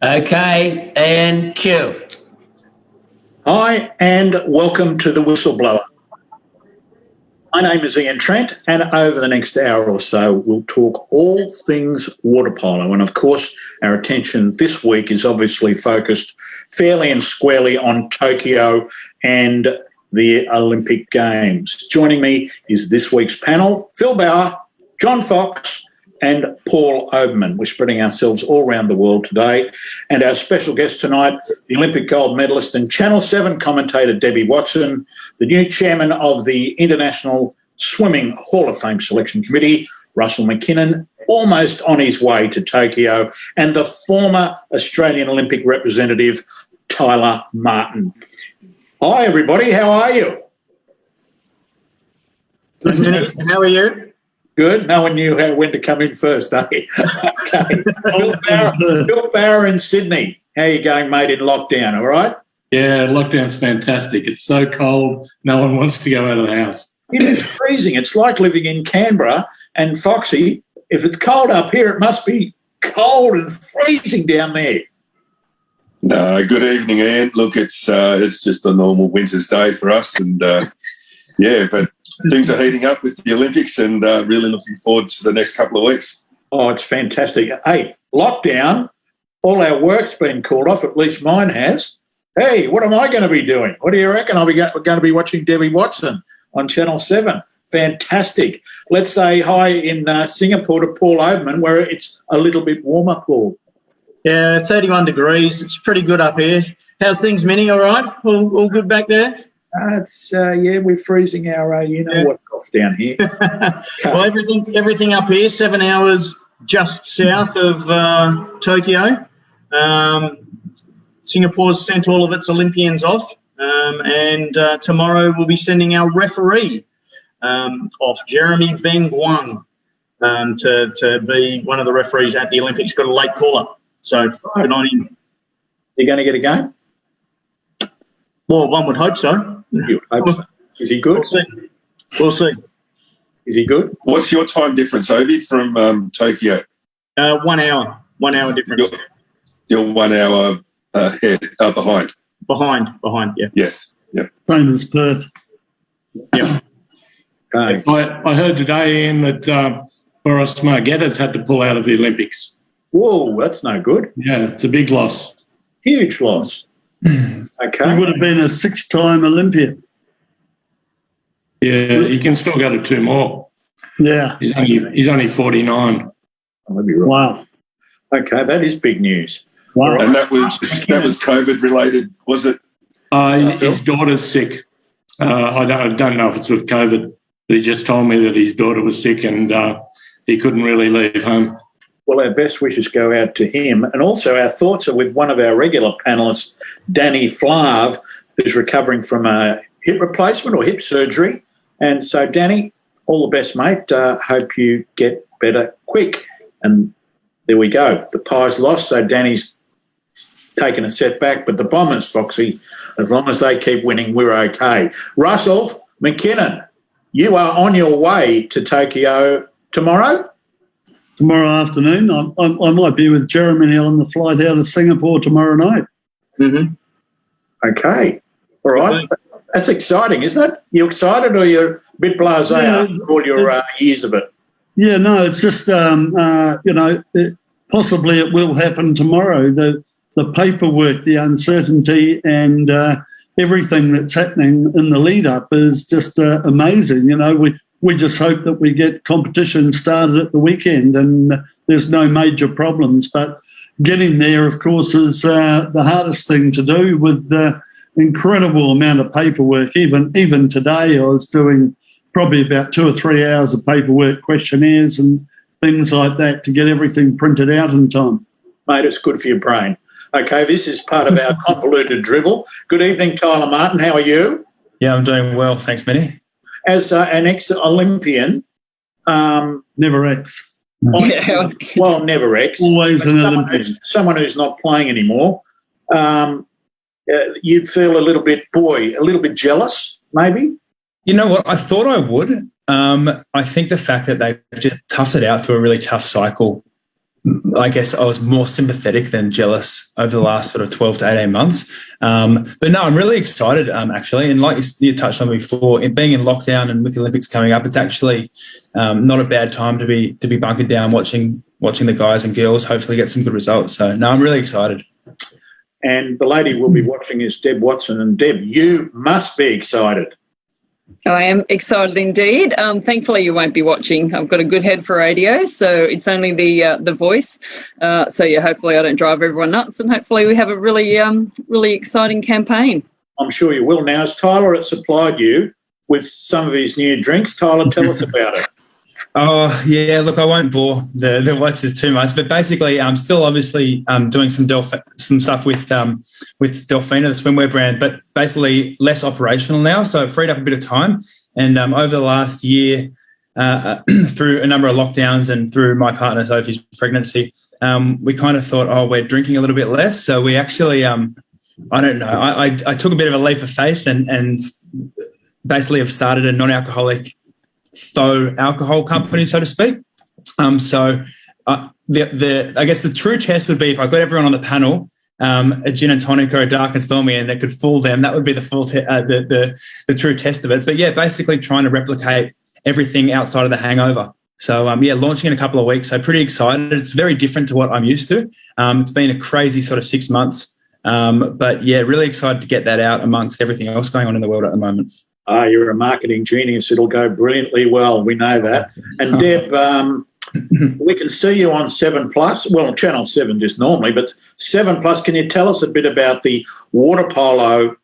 Okay, and cue. Hi, and welcome to The Whistleblower. My name is Ian Trent, and over the next hour or so, we'll talk all things water polo. And of course, our attention this week is obviously focused fairly and squarely on Tokyo and the Olympic Games. Joining me is this week's panel, Phil Bauer, John Fox, and Paul Oberman. We're spreading ourselves all around the world today. And our special guest tonight, the Olympic gold medalist and Channel 7 commentator Debbie Watson, the new chairman of the International Swimming Hall of Fame Selection Committee, Russell McKinnon, almost on his way to Tokyo, and the former Australian Olympic representative, Tyler Martin. Hi, everybody. How are you? How are you? Good. No one knew when to come in first, eh? Okay. Phil Bauer in Sydney. How are you going, mate, in lockdown, all right? Yeah, lockdown's fantastic. It's so cold, no one wants to go out of the house. It is freezing. It's like living in Canberra. And, Foxy, if it's cold up here, it must be cold and freezing down there. No, good evening, Ian. Look, it's just a normal winter's day for us. And, but things are heating up with the Olympics and really looking forward to the next couple of weeks. Oh, it's fantastic. Hey, lockdown, all our work's been called off, at least mine has. Hey, what am I going to be doing? What do you reckon? We're going to be watching Debbie Watson on Channel 7. Fantastic. Let's say hi in Singapore to Paul Oberman, where it's a little bit warmer, Paul. Yeah, 31 degrees. It's pretty good up here. How's things, Minnie? All right? All good back there? We're freezing our, what off down here. Well, everything up here, 7 hours just south of Tokyo. Singapore's sent all of its Olympians off, and tomorrow we'll be sending our referee off, Jeremy Beng Guang, to be one of the referees at the Olympics. Got a late call-up, so good on him. You going to get a game? Well, one would hope so. You would hope so. Is he good? We'll see. Is he good? What's your time difference, Obi, from Tokyo? 1 hour. 1 hour difference. You're 1 hour ahead, behind. Behind, yeah. Yes, yeah. Same as Perth. Yeah. Okay. I heard today, Ian, that Boris Margettas had to pull out of the Olympics. Whoa, that's no good. Yeah, it's a big loss. Huge loss. Okay. He would have been a 6-time Olympian. Yeah, he can still go to 2 more. Yeah. He's only 49. Oh, that'd be right. Wow. Okay, that is big news. Wow. And that was COVID related, was it? His daughter's sick. I don't know if it's with COVID, but he just told me that his daughter was sick and he couldn't really leave home. Well, our best wishes go out to him. And also our thoughts are with one of our regular panellists, Danny Flav, who's recovering from a hip replacement or hip surgery. And so, Danny, all the best, mate. Hope you get better quick. And there we go. The Pies lost, so Danny's taken a setback. But the Bombers, Foxy, as long as they keep winning, we're okay. Russell McKinnon, you are on your way to Tokyo tomorrow? Tomorrow afternoon. I might be with Jeremy on the flight out of Singapore tomorrow night. Mm-hmm. Okay. All right. That's exciting, isn't it? You excited or you're a bit blasé after all your years of it? Yeah, no, it's just, possibly it will happen tomorrow. The paperwork, the uncertainty and everything that's happening in the lead-up is just amazing. You know, we just hope that we get competition started at the weekend and there's no major problems. But getting there, of course, is the hardest thing to do with the incredible amount of paperwork. Even today I was doing probably about 2 or 3 hours of paperwork, questionnaires and things like that to get everything printed out in time. Mate, it's good for your brain. Okay, this is part of our convoluted drivel. Good evening, Tyler Martin. How are you? Yeah, I'm doing well. Thanks, Minnie. As an ex-Olympian... never ex. Well, never ex. Always an Olympian. Someone who's not playing anymore. You'd feel a little bit jealous, maybe? You know what? I thought I would. I think the fact that they've just toughed it out through a really tough cycle I guess I was more sympathetic than jealous over the last sort of 12 to 18 months. But no, I'm really excited, actually. And like you touched on before, being in lockdown and with the Olympics coming up, it's actually not a bad time to be bunkered down watching the guys and girls hopefully get some good results. So, no, I'm really excited. And the lady we'll be watching is Deb Watson. And Deb, you must be excited. I am excited indeed. Thankfully, you won't be watching. I've got a good head for radio, so it's only the voice. So, yeah, hopefully I don't drive everyone nuts, and hopefully we have a really exciting campaign. I'm sure you will. Now, as Tyler has supplied you with some of his new drinks, Tyler, tell us about it. Oh, yeah, look, I won't bore the watchers too much, but basically I'm still obviously doing some stuff with Delfina, the swimwear brand, but basically less operational now, so it freed up a bit of time. And over the last year, through a number of lockdowns and through my partner Sophie's pregnancy, we kind of thought, oh, we're drinking a little bit less. So we actually, I don't know, I took a bit of a leap of faith and basically have started a non-alcoholic faux alcohol company, so to speak. So I guess the true test would be if I got everyone on the panel, a gin and tonic or a dark and stormy, and that could fool them. That would be the full the true test of it. But yeah, basically trying to replicate everything outside of the hangover. So launching in a couple of weeks. So pretty excited. It's very different to what I'm used to. It's been a crazy sort of 6 months. But yeah, really excited to get that out amongst everything else going on in the world at the moment. You're a marketing genius. It'll go brilliantly well. We know that. And Deb, we can see you on 7 Plus. Well, Channel 7 just normally, but 7 Plus. Can you tell us a bit about the water polo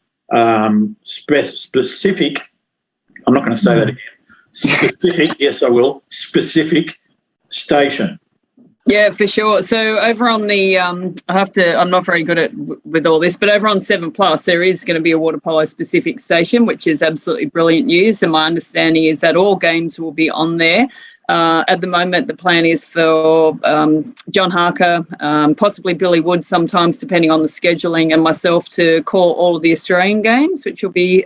specific? I'm not going to say that again. Specific, yes, I will. Specific station. Yeah, for sure. So over on the, I'm not very good with all this, but over on 7 Plus, there is going to be a water polo specific station, which is absolutely brilliant news. And my understanding is that all games will be on there. At the moment, the plan is for John Harker, possibly Billy Wood sometimes, depending on the scheduling, and myself to call all of the Australian games, which will be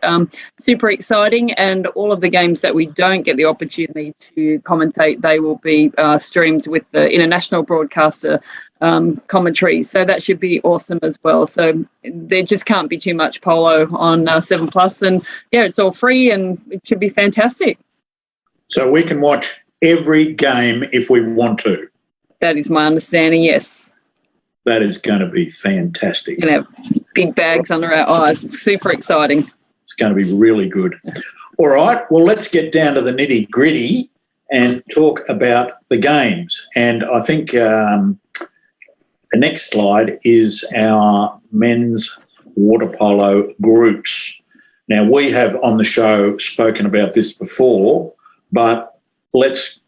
super exciting. And all of the games that we don't get the opportunity to commentate, they will be streamed with the international broadcaster commentary. So that should be awesome as well. So there just can't be too much polo on 7 Plus. And, yeah, it's all free and it should be fantastic. So we can watch every game if we want to. That is my understanding, yes. That is going to be fantastic. We're going to have big bags under our eyes. It's super exciting. It's going to be really good. All right, well, let's get down to the nitty-gritty and talk about the games. And I think the next slide is our men's water polo groups. Now, we have on the show spoken about this before, but it's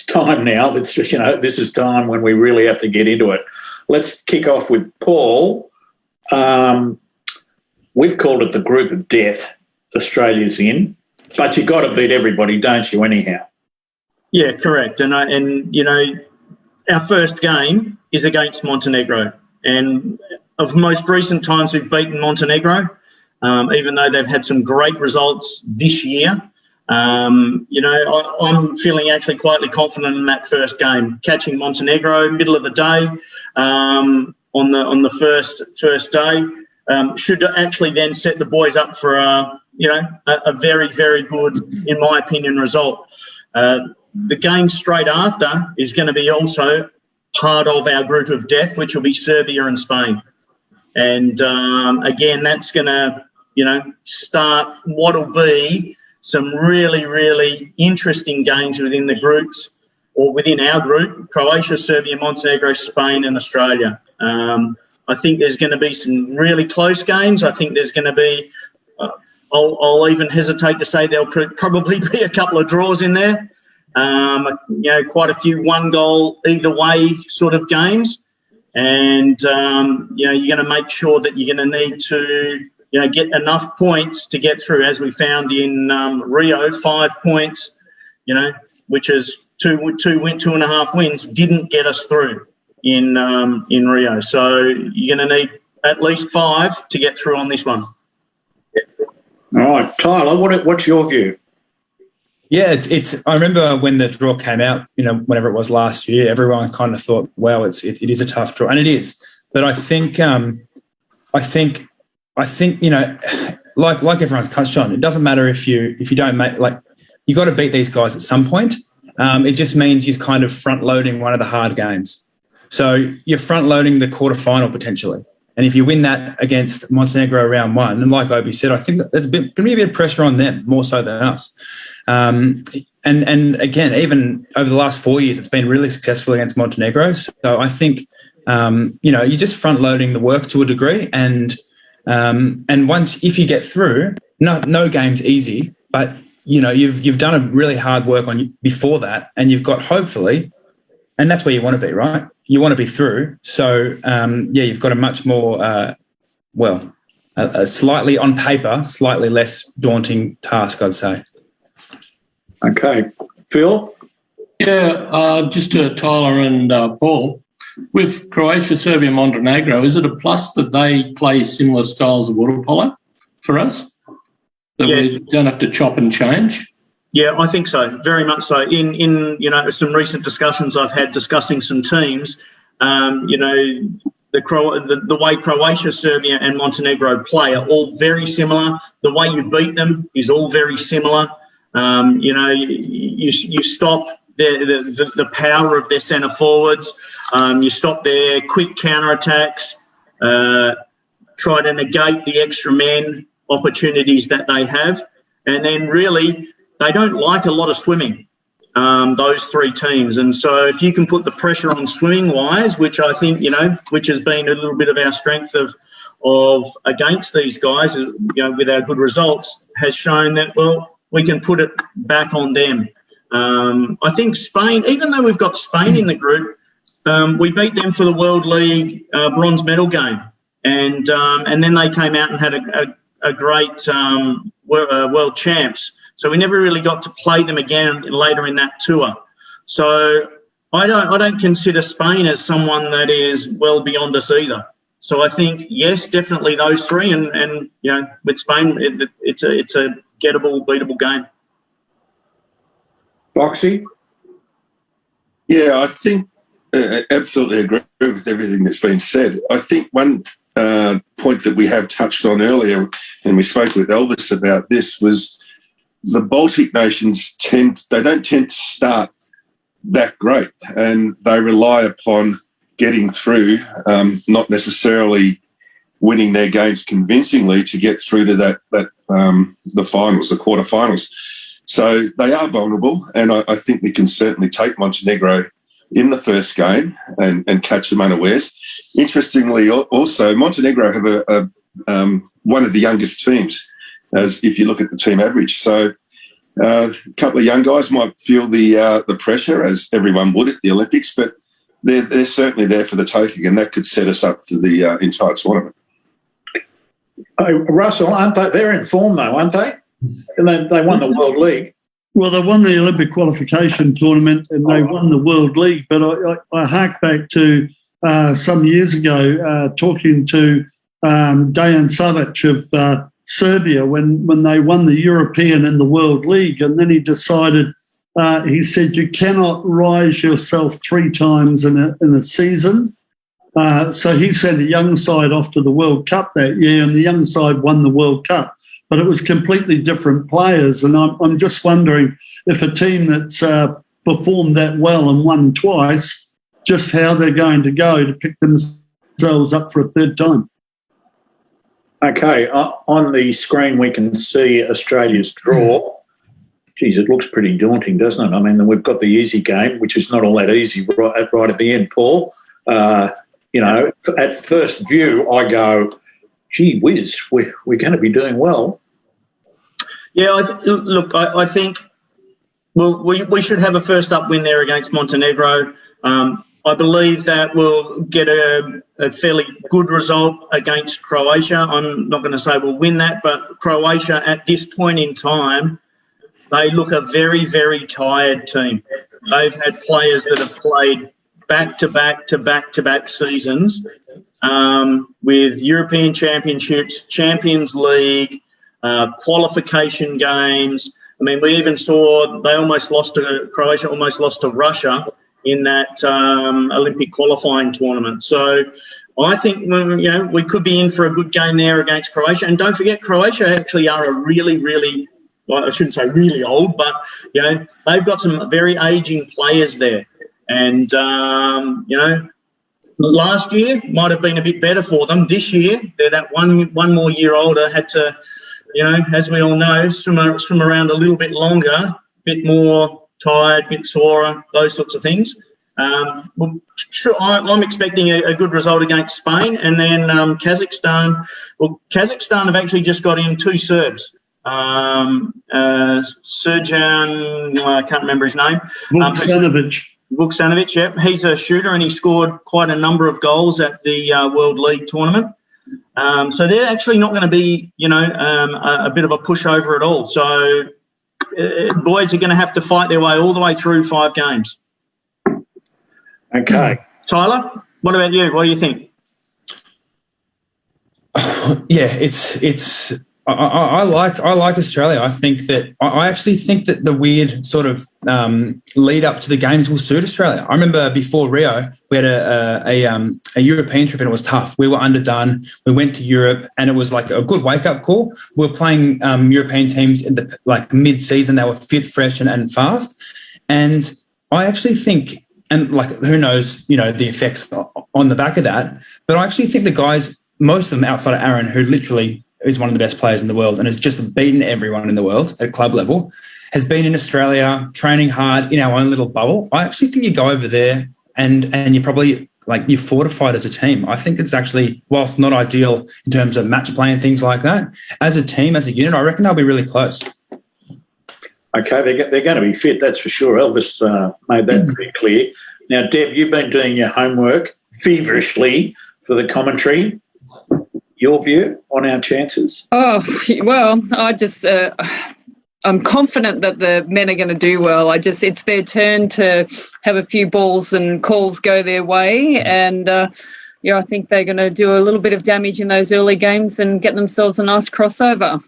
time now. This is time when we really have to get into it. Let's kick off with Paul. We've called it the group of death. Australia's in, but you've got to beat everybody, don't you, anyhow? Yeah, correct. And our first game is against Montenegro. And of most recent times we've beaten Montenegro, even though they've had some great results this year. I'm feeling actually quietly confident in that first game, catching Montenegro middle of the day on the first day. Should actually then set the boys up for a very, very good, in my opinion, result. The game straight after is going to be also part of our group of death, which will be Serbia and Spain. And again, that's going to, start what will be some really, really interesting games within the groups or within our group: Croatia, Serbia, Montenegro, Spain and Australia. I think there's going to be some really close games. I think there's going to be, I'll even hesitate to say there'll probably be a couple of draws in there. Quite a few one goal either way sort of games. And, you're going to make sure that you're going to need to, get enough points to get through, as we found in Rio. 5 points, which is 2.5 wins, didn't get us through in Rio. So you're going to need at least 5 to get through on this one. All right, Tyler, what's your view? Yeah, it's. I remember when the draw came out, whenever it was last year, everyone kind of thought, "Wow, it is a tough draw," and it is. But I think, like everyone's touched on, it doesn't matter if you don't make, like, you got to beat these guys at some point. It just means you're kind of front loading one of the hard games. So you're front loading the quarterfinal potentially. And if you win that against Montenegro round one, and like Obi said, I think that there's going to be a bit of pressure on them more so than us. And again, even over the last 4 years, it's been really successful against Montenegro. So I think, you're just front loading the work to a degree. And once, if you get through, no game's easy, but you've done a really hard work on before that, and you've got, hopefully, and that's where you want to be, right? You want to be through. So, you've got a much more, a slightly, on paper, slightly less daunting task, I'd say. Okay. Phil? Yeah, just to Tyler and Paul, with Croatia, Serbia, Montenegro, is it a plus that they play similar styles of water polo for us? That we don't have to chop and change? Yeah, I think so. Very much so. In some recent discussions I've had discussing some teams, the way Croatia, Serbia and Montenegro play are all very similar. The way you beat them is all very similar. You stop the power of their centre forwards. You stop their quick counter-attacks, try to negate the extra men opportunities that they have. And then really, they don't like a lot of swimming, those three teams. And so if you can put the pressure on swimming-wise, which I think, which has been a little bit of our strength of against these guys, with our good results, has shown that, well, we can put it back on them. I think Spain, even though we've got Spain in the group, we beat them for the World League bronze medal game. And then they came out and had a great world champs. So we never really got to play them again later in that tour. So I don't consider Spain as someone that is well beyond us either. So I think, yes, definitely those three. And with Spain, it's a gettable, beatable game. Boxy? Yeah, I think absolutely agree with everything that's been said. I think one point that we have touched on earlier, and we spoke with Elvis about this, was the Baltic nations don't tend to start that great, and they rely upon getting through, not necessarily winning their games convincingly to get through to the finals, the quarterfinals. So they are vulnerable, and I think we can certainly take Montenegro in the first game and catch them unawares. Interestingly, also, Montenegro have one of the youngest teams, as if you look at the team average. So a couple of young guys might feel the pressure, as everyone would at the Olympics, but they're certainly there for the taking, and that could set us up for the entire tournament. Russell, aren't they? They're in form, though, aren't they? And they won the World League. Well, they won the Olympic qualification tournament and they won the World League. But I hark back to some years ago talking to Dejan Savic of Serbia when they won the European and the World League. And then he decided, he said, you cannot rise yourself 3 times in a season. So he sent a young side off to the World Cup that year, and the young side won the World Cup. But it was completely different players. And I'm just wondering if a team that's performed that well and won twice, just how they're going to go to pick themselves up for a third time. Okay, on the screen we can see Australia's draw. Geez, it looks pretty daunting, doesn't it? I mean, we've got the easy game, which is not all that easy right at the end, Paul. At first view, I go, gee whiz, we're going to be doing well. Yeah, I think we should have a first up win there against Montenegro. I believe that we'll get a fairly good result against Croatia. I'm not going to say we'll win that, but Croatia at this point in time, they look a very, very tired team. They've had players that have played back-to-back seasons with European Championships, Champions League, qualification games. I mean, we even saw Croatia almost lost to Russia in that Olympic qualifying tournament. So I think, we could be in for a good game there against Croatia. And don't forget, Croatia actually are a really, really, well, I shouldn't say really old, but, they've got some very ageing players there. And, last year might have been a bit better for them. This year, they're that one more year older, had to, as we all know, swim around a little bit longer, a bit more tired, a bit sorer, those sorts of things. I'm expecting a good result against Spain. And then Kazakhstan. Well, Kazakhstan have actually just got in 2 Serbs. Serjan, I can't remember his name. Vuksanovic, yep. He's a shooter and he scored quite a number of goals at the World League tournament. So they're actually not going to be, a bit of a pushover at all. So boys are going to have to fight their way all the way through 5 games. Okay. Tyler, what about you? What do you think? Yeah, it's. I like Australia. I actually think that the weird sort of lead up to the games will suit Australia. I remember before Rio, we had a European trip and it was tough. We were underdone. We went to Europe and it was like a good wake up call. We were playing European teams in the mid season. They were fit, fresh, and fast. And I actually think, and who knows, the effects on the back of that. But I actually think the guys, most of them outside of Aaron, who literally is one of the best players in the world and has just beaten everyone in the world at club level, has been in Australia, training hard in our own little bubble. I actually think you go over there and you probably, you're fortified as a team. I think it's actually, whilst not ideal in terms of match play and things like that, as a team, as a unit, I reckon they'll be really close. Okay, they're going to be fit, that's for sure. Elvis made that pretty clear. Now, Deb, you've been doing your homework feverishly for the commentary. Your view on our chances? Oh, well, I'm confident that the men are going to do well. It's their turn to have a few balls and calls go their way. And, I think they're going to do a little bit of damage in those early games and get themselves a nice crossover.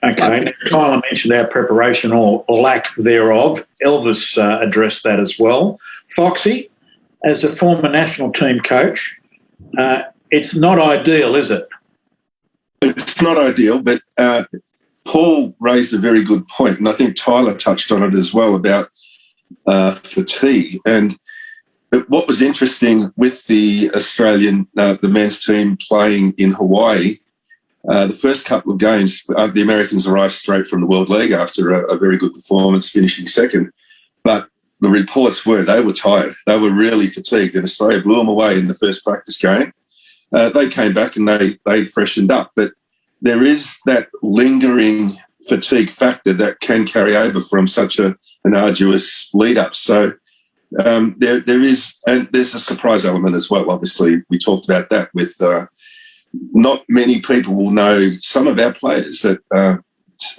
Okay, now, Tyler mentioned our preparation or lack thereof. Elvis addressed that as well. Foxy, as a former national team coach, it's not ideal, is it? It's not ideal, but Paul raised a very good point, and I think Tyler touched on it as well about fatigue. And what was interesting with the Australian, the men's team playing in Hawaii, the first couple of games, the Americans arrived straight from the World League after a very good performance, finishing second. But the reports were they were tired. They were really fatigued, and Australia blew them away in the first practice game. They came back and they freshened up. But there is that lingering fatigue factor that can carry over from such an arduous lead-up. So there is, and there's a surprise element as well. Obviously, we talked about that with not many people will know some of our players that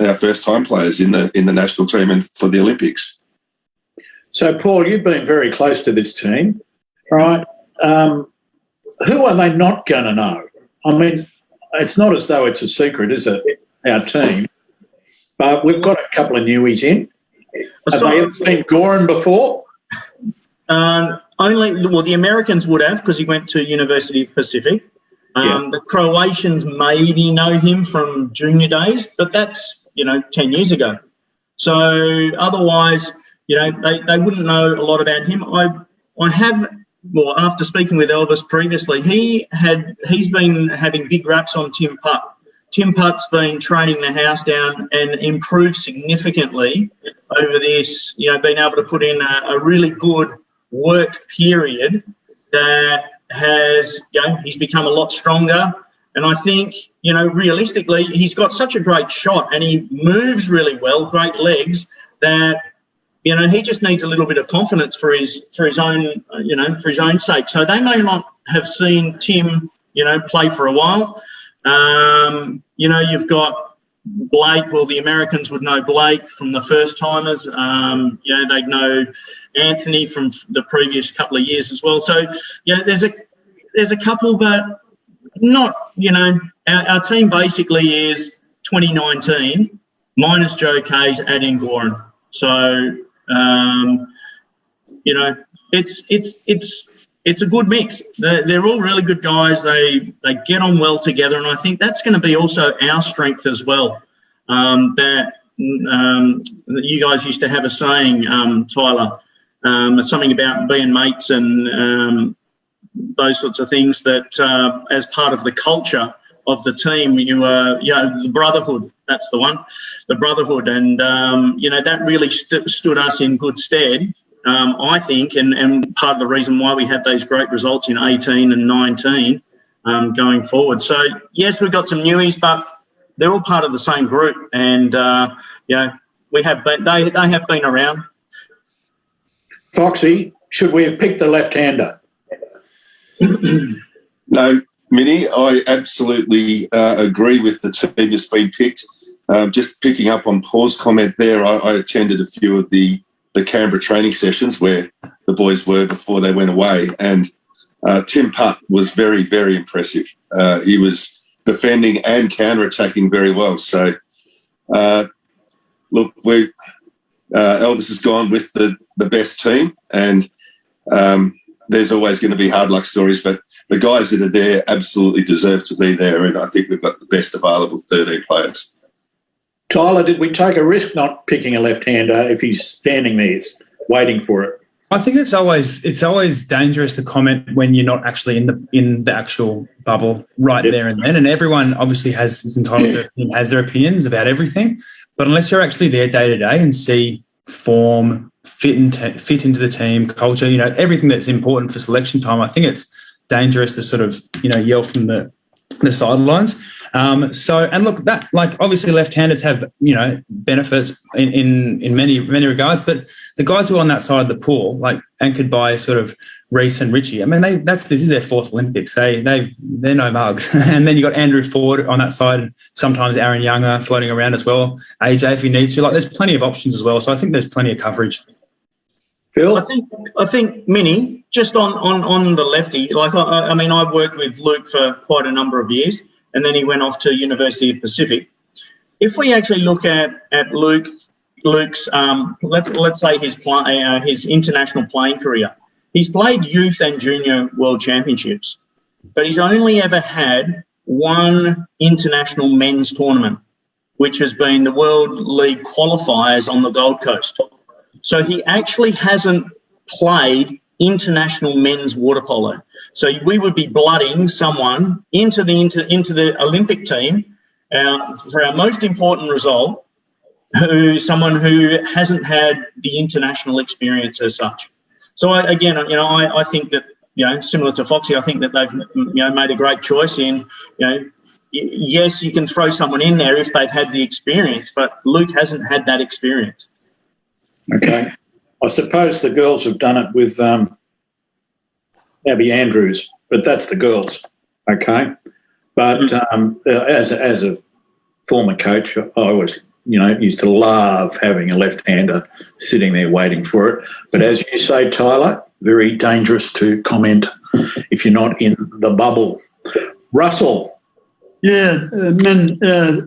our first-time players in the national team and for the Olympics. So, Paul, you've been very close to this team, right? Who are they not going to know? I mean, it's not as though it's a secret, is it, our team? But we've got a couple of newies in. Have they ever been Goran before? The Americans would have, because he went to University of Pacific. The Croatians maybe know him from junior days, but that's, 10 years ago. So otherwise, they wouldn't know a lot about him. I have... Well, after speaking with Elvis previously, he's been having big raps on Tim Putt. Tim Putt's been training the house down and improved significantly over this, being able to put in a really good work period that has, he's become a lot stronger. And I think, realistically, he's got such a great shot and he moves really well, great legs, that he just needs a little bit of confidence for his own, for his own sake. So they may not have seen Tim, play for a while. You've got Blake. Well, the Americans would know Blake from the first timers. They'd know Anthony from the previous couple of years as well. So there's a couple, but not. Our team basically is 2019 minus Joe Kays, add in Goran. So, it's a good mix. They're all really good guys. They get on well together, and I think that's going to be also our strength as well. That you guys used to have a saying, Tyler, something about being mates and those sorts of things, that as part of the culture of the team, the brotherhood, that's the one, the brotherhood. And, that really stood us in good stead, I think, and part of the reason why we had those great results in 18 and 19 going forward. So, yes, we've got some newies, but they're all part of the same group. And, they have been around. Foxy, should we have picked the left-hander? No, Minnie, I absolutely agree with the team that's been picked. Just picking up on Paul's comment there, I attended a few of the Canberra training sessions where the boys were before they went away, and Tim Putt was very, very impressive. He was defending and counter-attacking very well. So, look, Elvis has gone with the best team, and there's always going to be hard luck stories, but the guys that are there absolutely deserve to be there, and I think we've got the best available 13 players. Tyler, did we take a risk not picking a left-hander if he's standing there waiting for it? I think it's always dangerous to comment when you're not actually in the actual bubble right there and then. And everyone obviously is entitled to has their opinions about everything, but unless you're actually there day to day and see form, fit into the team, culture, everything that's important for selection time, I think it's dangerous to sort of yell from the sidelines. And look, that, like, obviously left-handers have benefits in many regards, but the guys who are on that side of the pool, like anchored by sort of Reece and Richie, I mean, this is their fourth Olympics. They're no mugs. And then you got Andrew Ford on that side, and sometimes Aaron Younger floating around as well. AJ if he needs to. Like, there's plenty of options as well. So I think there's plenty of coverage. Phil? I think Minnie, just on the lefty, like I mean, I've worked with Luke for quite a number of years, and then he went off to University of Pacific. If we actually look at Luke's let's say his international playing career, he's played youth and junior world championships, but he's only ever had one international men's tournament, which has been the World League qualifiers on the Gold Coast. So he actually hasn't played international men's water polo. So we would be blooding someone into the Olympic team for our most important result, someone who hasn't had the international experience as such. So I think that, similar to Foxy, I think that they've made a great choice in, yes, you can throw someone in there if they've had the experience, but Luke hasn't had that experience. Okay. I suppose the girls have done it with Abby Andrews, but that's the girls, okay? But as a former coach, I always, used to love having a left-hander sitting there waiting for it. But as you say, Tyler, very dangerous to comment if you're not in the bubble. Russell. Yeah,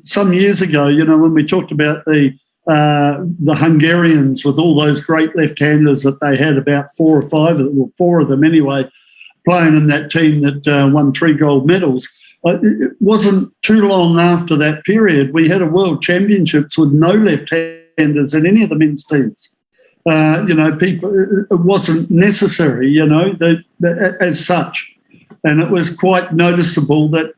some years ago, when we talked about the Hungarians with all those great left-handers that they had, about four of them anyway, playing in that team that won 3 gold medals. It wasn't too long after that period we had a World Championships with no left-handers in any of the men's teams. It wasn't necessary, as such. And it was quite noticeable that,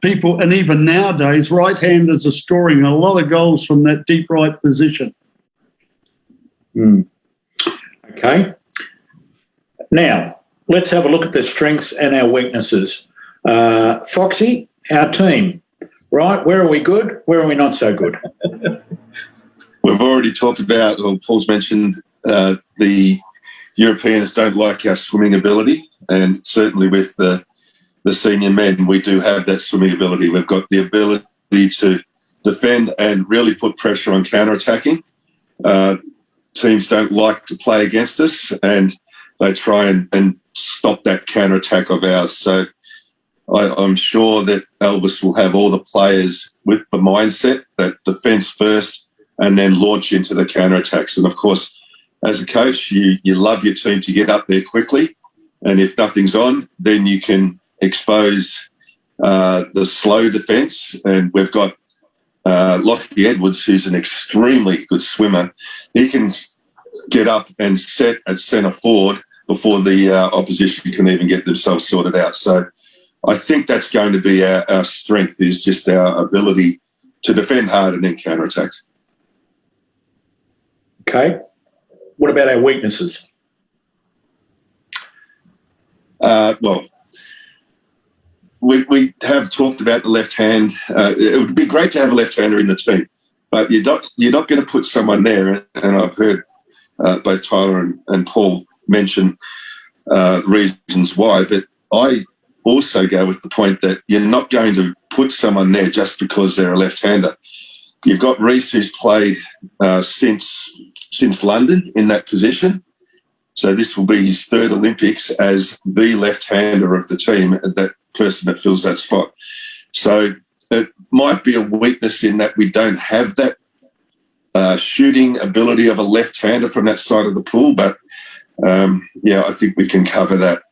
people, and even nowadays, right-handers are scoring a lot of goals from that deep right position. Okay. Now, let's have a look at the strengths and our weaknesses. Foxy, our team, right? Where are we good? Where are we not so good? We've already talked about, or Paul's mentioned, the Europeans don't like our swimming ability, and certainly with the senior men, we do have that swimming ability. We've got the ability to defend and really put pressure on counter-attacking. Teams don't like to play against us, and they try and stop that counter-attack of ours. So I'm sure that Elvis will have all the players with the mindset that defence first and then launch into the counter-attacks. And, of course, as a coach, you love your team to get up there quickly. And if nothing's on, then you can expose the slow defence. And we've got Lockie Edwards, who's an extremely good swimmer. He can get up and set at centre forward before the opposition can even get themselves sorted out. So I think that's going to be our strength, is just our ability to defend hard and then counter-attack. Okay. What about our weaknesses? Well, we have talked about the left hand. It would be great to have a left-hander in the team, but you're not going to put someone there. And I've heard both Tyler and Paul mention reasons why, but I also go with the point that you're not going to put someone there just because they're a left-hander. You've got Reece, who's played since London in that position. So this will be his third Olympics as the left-hander of the team, that person that fills that spot. So it might be a weakness in that we don't have that shooting ability of a left-hander from that side of the pool, but I think we can cover that.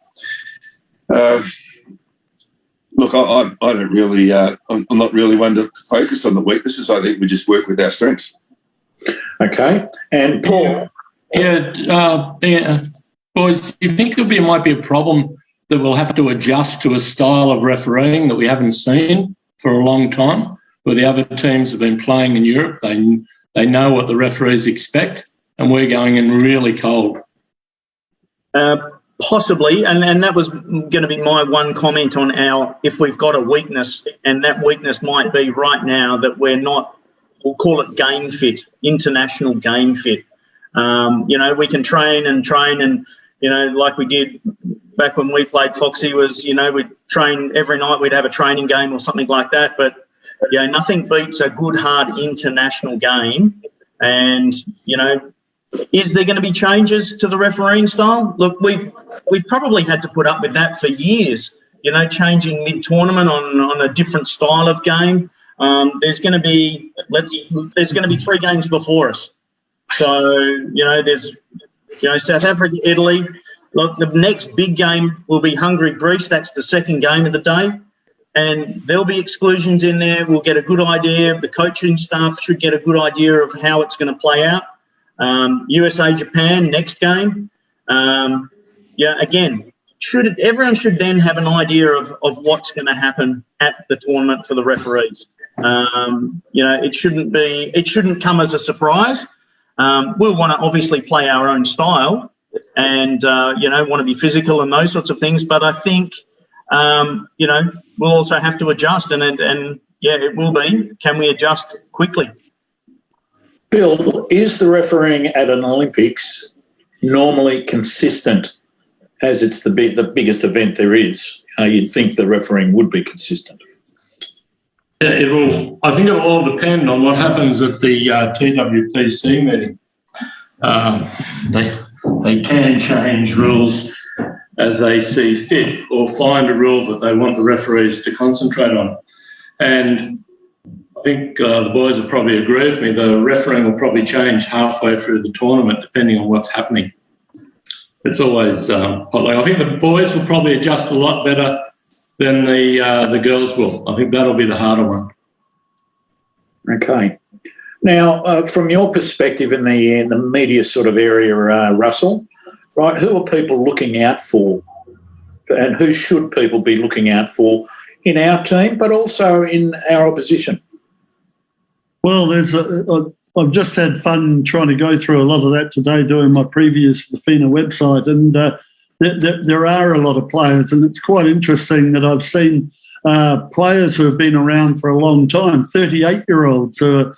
Look, I don't really, I'm not really one to focus on the weaknesses. I think we just work with our strengths. Okay. And Paul? Yeah, boys, you think it might be a problem that we'll have to adjust to a style of refereeing that we haven't seen for a long time, where the other teams have been playing in Europe? They know what the referees expect, and we're going in really cold. Possibly, and that was going to be my one comment on if we've got a weakness, and that weakness might be right now that we're not, we'll call it game fit, international game fit. We can train and, like we did back when we played Foxy, was, we'd train every night, we'd have a training game or something like that. But, nothing beats a good, hard international game. And, is there going to be changes to the refereeing style? Look, we've probably had to put up with that for years, changing mid-tournament on a different style of game. There's going to be 3 games before us. So, there's, South Africa, Italy. Look, the next big game will be Hungary, Greece. That's the second game of the day. And there'll be exclusions in there. We'll get a good idea. The coaching staff should get a good idea of how it's going to play out. USA, Japan, next game. Again, everyone should then have an idea of what's going to happen at the tournament for the referees. It shouldn't come as a surprise. We'll want to obviously play our own style and, want to be physical and those sorts of things. But I think, we'll also have to adjust and it will be. Can we adjust quickly? Bill, is the refereeing at an Olympics normally consistent, as it's the biggest event there is? You'd think the refereeing would be consistent. I think it will all depend on what happens at the TWPC meeting. They can change rules as they see fit, or find a rule that they want the referees to concentrate on. And I think the boys will probably agree with me. The refereeing will probably change halfway through the tournament, depending on what's happening. It's always potluck. I think the boys will probably adjust a lot better than the girls will. I think that'll be the harder one. Okay. Now, from your perspective in the media sort of area, Russell, right, who are people looking out for, and who should people be looking out for in our team, but also in our opposition? Well, I've just had fun trying to go through a lot of that today, doing my previews for the FINA website, and there are a lot of players, and it's quite interesting that I've seen players who have been around for a long time, 38-year-olds, a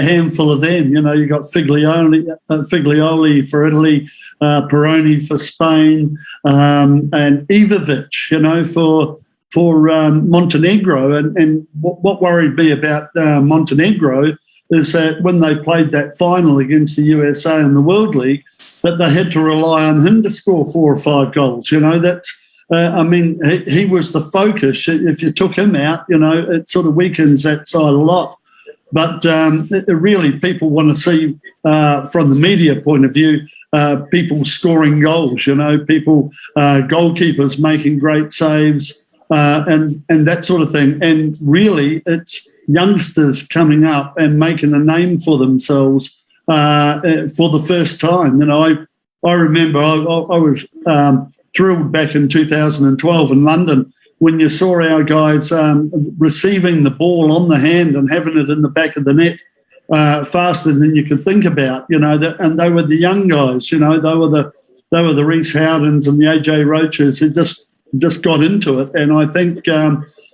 handful of them. You got Figlioli for Italy, Peroni for Spain, and Ivovic, for Montenegro. And what worried me about Montenegro is that when they played that final against the USA in the World League, that they had to rely on him to score 4 or 5 goals. I mean, he was the focus. If you took him out, it sort of weakens that side a lot. But really, people want to see, from the media point of view, people scoring goals, people, goalkeepers making great saves, and that sort of thing. And really, it's youngsters coming up and making a name for themselves for the first time. I remember I was thrilled back in 2012 in London when you saw our guys receiving the ball on the hand and having it in the back of the net faster than you could think about, and they were the young guys, they were the Reece Howdens and the AJ Roaches who just got into it. And I think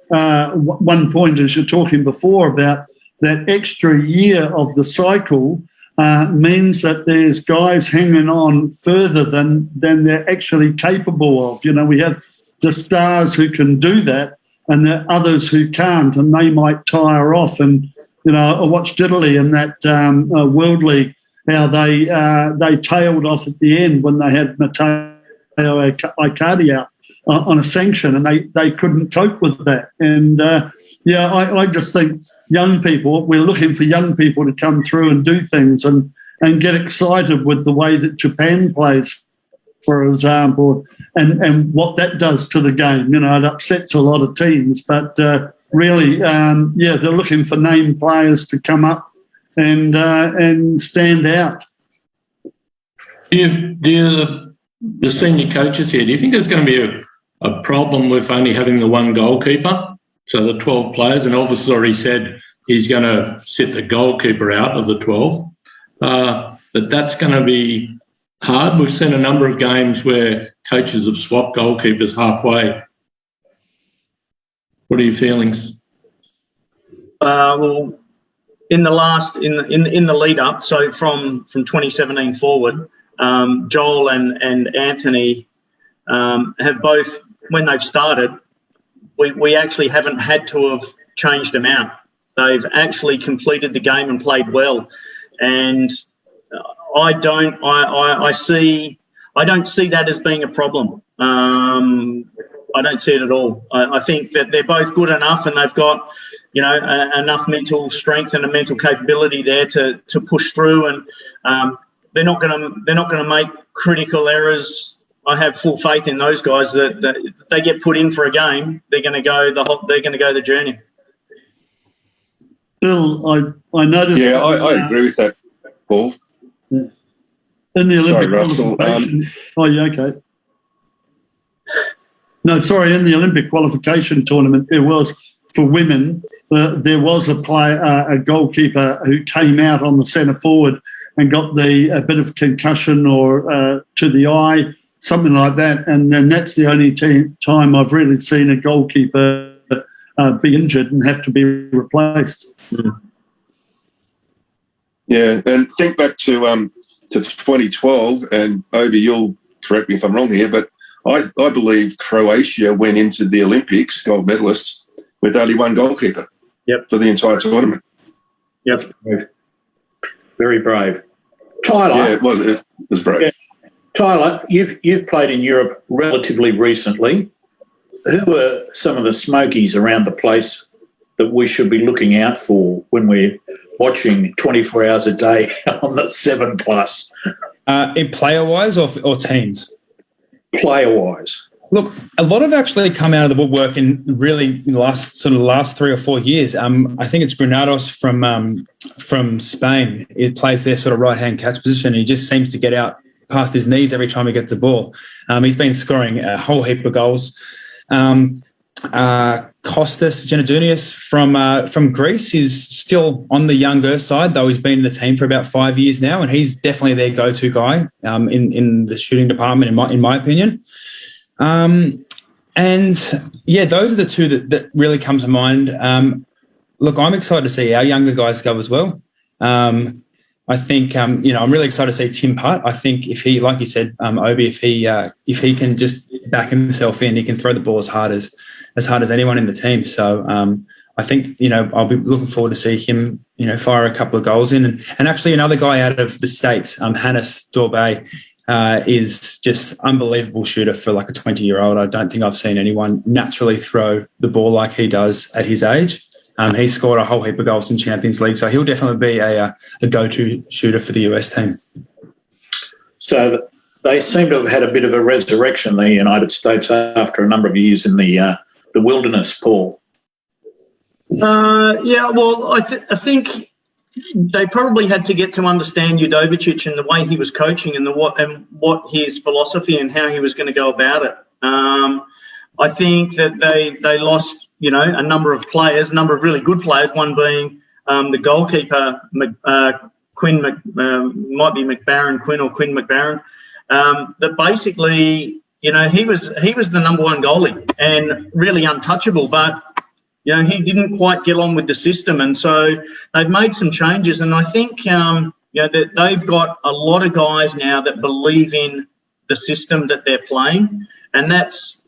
one point, as you're talking before about that extra year of the cycle, means that there's guys hanging on further than they're actually capable of. We have the stars who can do that, and there are others who can't, and they might tire off. And I watched Italy in that World League, how they tailed off at the end when they had Matteo Icardi out on a sanction, and they couldn't cope with that. And I just think we're looking for young people to come through and do things and get excited with the way that Japan plays, for example, and what that does to the game. It upsets a lot of teams, but really, they're looking for named players to come up and stand out. The senior coaches here, do you think there's going to be a problem with only having the one goalkeeper? So the 12 players, and Elvis has already said he's going to sit the goalkeeper out of the 12, that's going to be hard. We've seen a number of games where coaches have swapped goalkeepers halfway. What are your feelings? Well, in the lead up, so from 2017 forward, Joel and Anthony have both, when they've started, we actually haven't had to have changed them out. They've actually completed the game and played well, and I don't see that as being a problem. I don't see it at all. I think that they're both good enough, and they've got enough mental strength and a mental capability there to push through, and they're not going to make critical errors. I have full faith in those guys that if they get put in for a game, they're going to go the journey. Bill, I noticed. Yeah, I agree with that, Paul. Yeah. In the Olympic Russell. Okay. No, sorry. In the Olympic qualification tournament, there was for women. There was a goalkeeper who came out on the centre forward and got a bit of concussion or to the eye, something like that. And then that's the only time I've really seen a goalkeeper be injured and have to be replaced. Yeah, and think back to 2012, and Obi, you'll correct me if I'm wrong here, but I believe Croatia went into the Olympics, gold medalists, with only one goalkeeper. Yep. For the entire tournament. Yep. Very brave. Tyler. Yeah, it was brave. Yeah. Tyler, you've played in Europe relatively recently. Who are some of the smokies around the place that we should be looking out for when we're watching 24 hours a day on the 7+? In player-wise or teams? Player-wise. Look, a lot have actually come out of the woodwork in the last 3 or 4 years. I think it's Granados from Spain. He plays their sort of right-hand catch position. He just seems to get out past his knees every time he gets the ball. He's been scoring a whole heap of goals. Kostas Genadounis from Greece is still on the younger side, though he's been in the team for about 5 years now, and he's definitely their go-to guy in the shooting department, in my opinion. And yeah, those are the two that really come to mind. Look, I'm excited to see our younger guys go as well. I think I'm really excited to see Tim Putt. I think if he, like you said, Obi, if he can just back himself in, he can throw the ball as hard as anyone in the team. So I think I'll be looking forward to see him fire a couple of goals in. And actually another guy out of the States, Hannes Dorbay, is just unbelievable shooter for like a 20-year-old. I don't think I've seen anyone naturally throw the ball like he does at his age. He scored a whole heap of goals in Champions League, so he'll definitely be a go-to shooter for the US team. So they seem to have had a bit of a resurrection, the United States, after a number of years in the wilderness, Paul. I think they probably had to get to understand Judovicic and the way he was coaching and what his philosophy and how he was going to go about it. I think that they lost, a number of players, a number of really good players. One being the goalkeeper, Quinn might be McBarron Quinn or Quinn McBarron. That basically, he was the number one goalie and really untouchable, but he didn't quite get on with the system, and so they've made some changes. And I think that they've got a lot of guys now that believe in the system that they're playing, and that's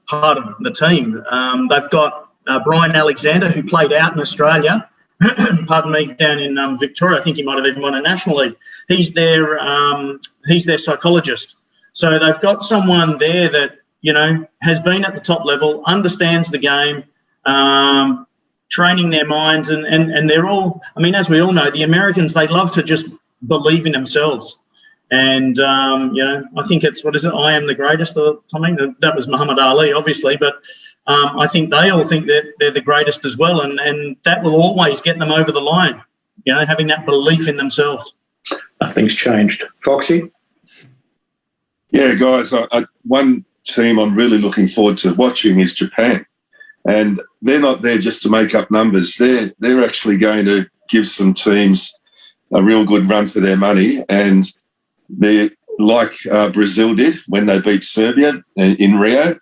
part of the team. They've got Brian Alexander, who played out in Australia, pardon me, down in Victoria. I think he might have even won a National League. He's their psychologist. So they've got someone there that has been at the top level, understands the game, training their minds, and they're all, as we all know, the Americans, they love to just believe in themselves. And, I think it's, I am the greatest or something. That was Muhammad Ali, obviously, but I think they all think that they're the greatest as well, and that will always get them over the line, having that belief in themselves. Nothing's changed. Foxy? Yeah, guys, one team I'm really looking forward to watching is Japan, and they're not there just to make up numbers. They're actually going to give some teams a real good run for their money, and they're like Brazil did when they beat Serbia in Rio.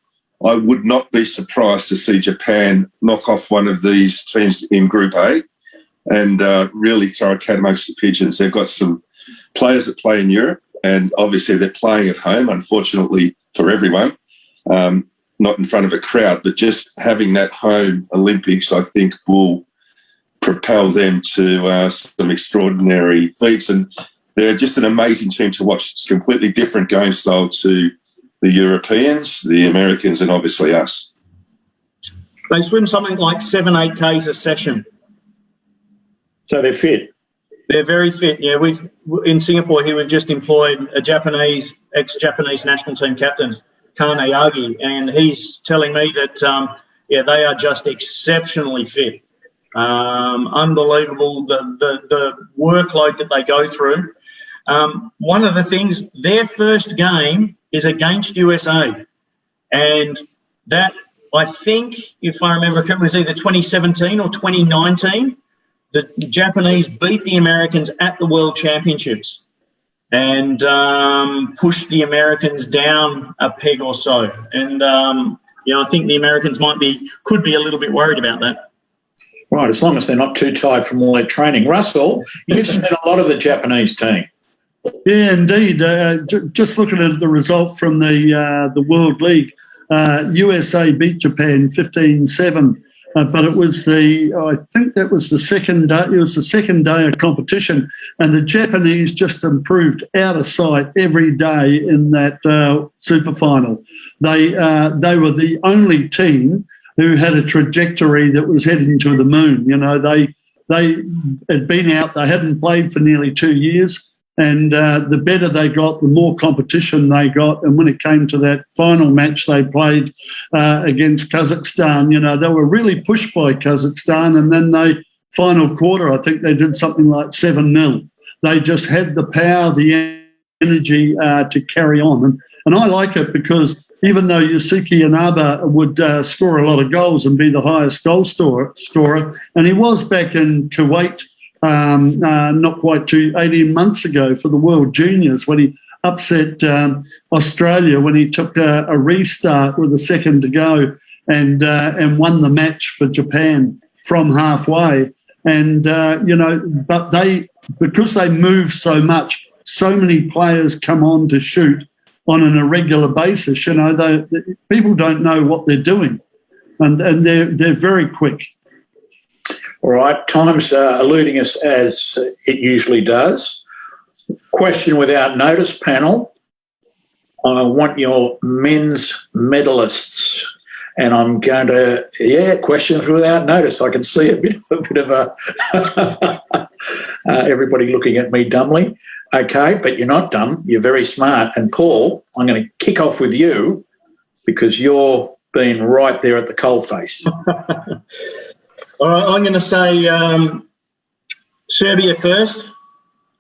I would not be surprised to see Japan knock off one of these teams in Group A and really throw a cat amongst the pigeons. They've got some players that play in Europe, and obviously they're playing at home, unfortunately for everyone, not in front of a crowd, but just having that home Olympics, I think, will propel them to some extraordinary feats. And they're just an amazing team to watch. It's a completely different game style to the Europeans, the Americans, and obviously us. They swim something like 7-8 Ks a session. So they're fit. They're very fit. Yeah, in Singapore here, we've just employed a ex-Japanese national team captain, Kane Yagi, and he's telling me that they are just exceptionally fit. Unbelievable the workload that they go through. One of the things, their first game is against USA, and that, I think, if I remember correctly, was either 2017 or 2019. The Japanese beat the Americans at the World Championships and pushed the Americans down a peg or so. And I think the Americans could be a little bit worried about that. Right, as long as they're not too tired from all their training. Russell, you've seen a lot of the Japanese team. Yeah, indeed. Just looking at the result from the World League, USA beat Japan 15-7. But it was I think that was the second day. It was the second day of competition, and the Japanese just improved out of sight every day in that super final. They were the only team who had a trajectory that was heading to the moon. They had been out. They hadn't played for nearly 2 years. And the better they got, the more competition they got. And when it came to that final match they played against Kazakhstan, they were really pushed by Kazakhstan. And then final quarter, I think they did something like 7-0. They just had the power, the energy to carry on. And I like it because even though Yusuke Inaba would score a lot of goals and be the highest goal scorer, and he was back in Kuwait not quite 18 months ago for the World Juniors when he upset Australia when he took a restart with a second to go and won the match for Japan from halfway. And, but because they move so much, so many players come on to shoot on an irregular basis. People don't know what they're doing, and they're very quick. All right, time's eluding us as it usually does. Question without notice, panel. I want your men's medalists. And I'm going to, questions without notice. I can see a bit of everybody looking at me dumbly. Okay, but you're not dumb. You're very smart. And Paul, I'm going to kick off with you because you're being right there at the coalface. All right, I'm going to say Serbia first,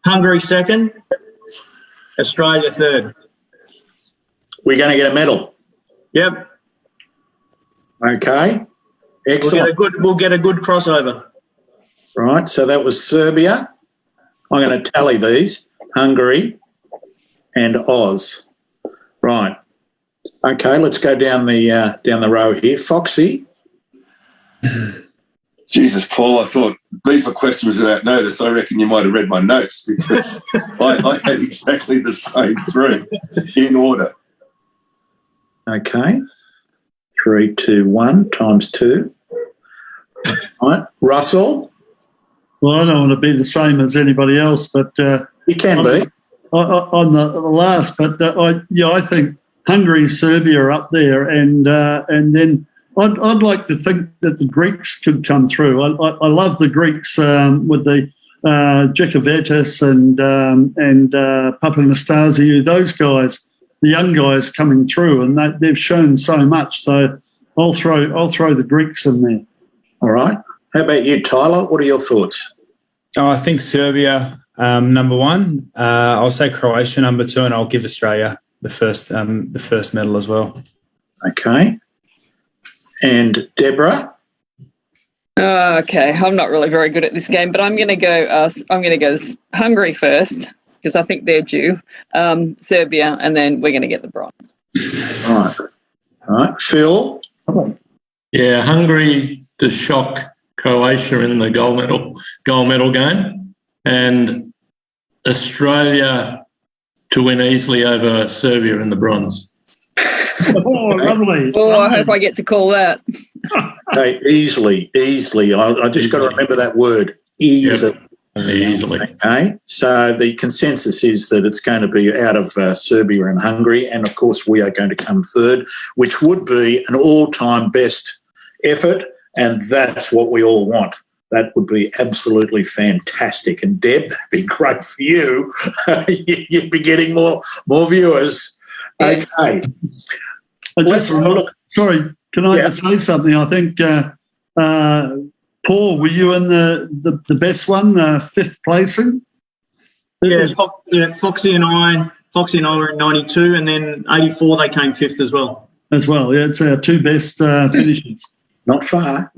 Hungary second, Australia third. We're going to get a medal. Yep. Okay, excellent. We'll get a good crossover. Right, so that was Serbia. I'm going to tally these: Hungary and Oz. Right. Okay, let's go down the row here. Foxy. Jesus, Paul, I thought these were questions without notice. I reckon you might have read my notes because I had exactly the same three in order. Okay. 3, 2, 1 times 2. All right. Russell? Well, I don't want to be the same as anybody else, but you can be. On the last, but I think Hungary, Serbia are up there, and then I'd like to think that the Greeks could come through. I love the Greeks with the Djikovaitis and Papanastasiou, those guys. The young guys coming through, and they've shown so much. So I'll throw the Greeks in there. All right. How about you, Tyler? What are your thoughts? Oh, I think Serbia number one. I'll say Croatia number 2, and I'll give Australia the first medal as well. Okay. And Deborah? Okay, I'm not really very good at this game, but I'm going to go. Hungary first, because I think they're due, Serbia, and then we're going to get the bronze. All right. Phil? Yeah, Hungary to shock Croatia in the gold medal game, and Australia to win easily over Serbia in the bronze. Oh, lovely. Oh, I hope I get to call that. Hey, easily. I just got to remember that word, easily. Yep. Easily. Okay, so the consensus is that it's going to be out of Serbia and Hungary, and of course we are going to come third, which would be an all-time best effort, and that's what we all want. That would be absolutely fantastic. And Deb, that'd be great for you. You'd be getting more viewers. Yes. Okay. Sorry, can I just say something? I think. Paul, were you in the best one, 5th placing? Foxy and I were in 92, and then 84 they came 5th as well. As well, yeah, it's our 2 best finishes. Not far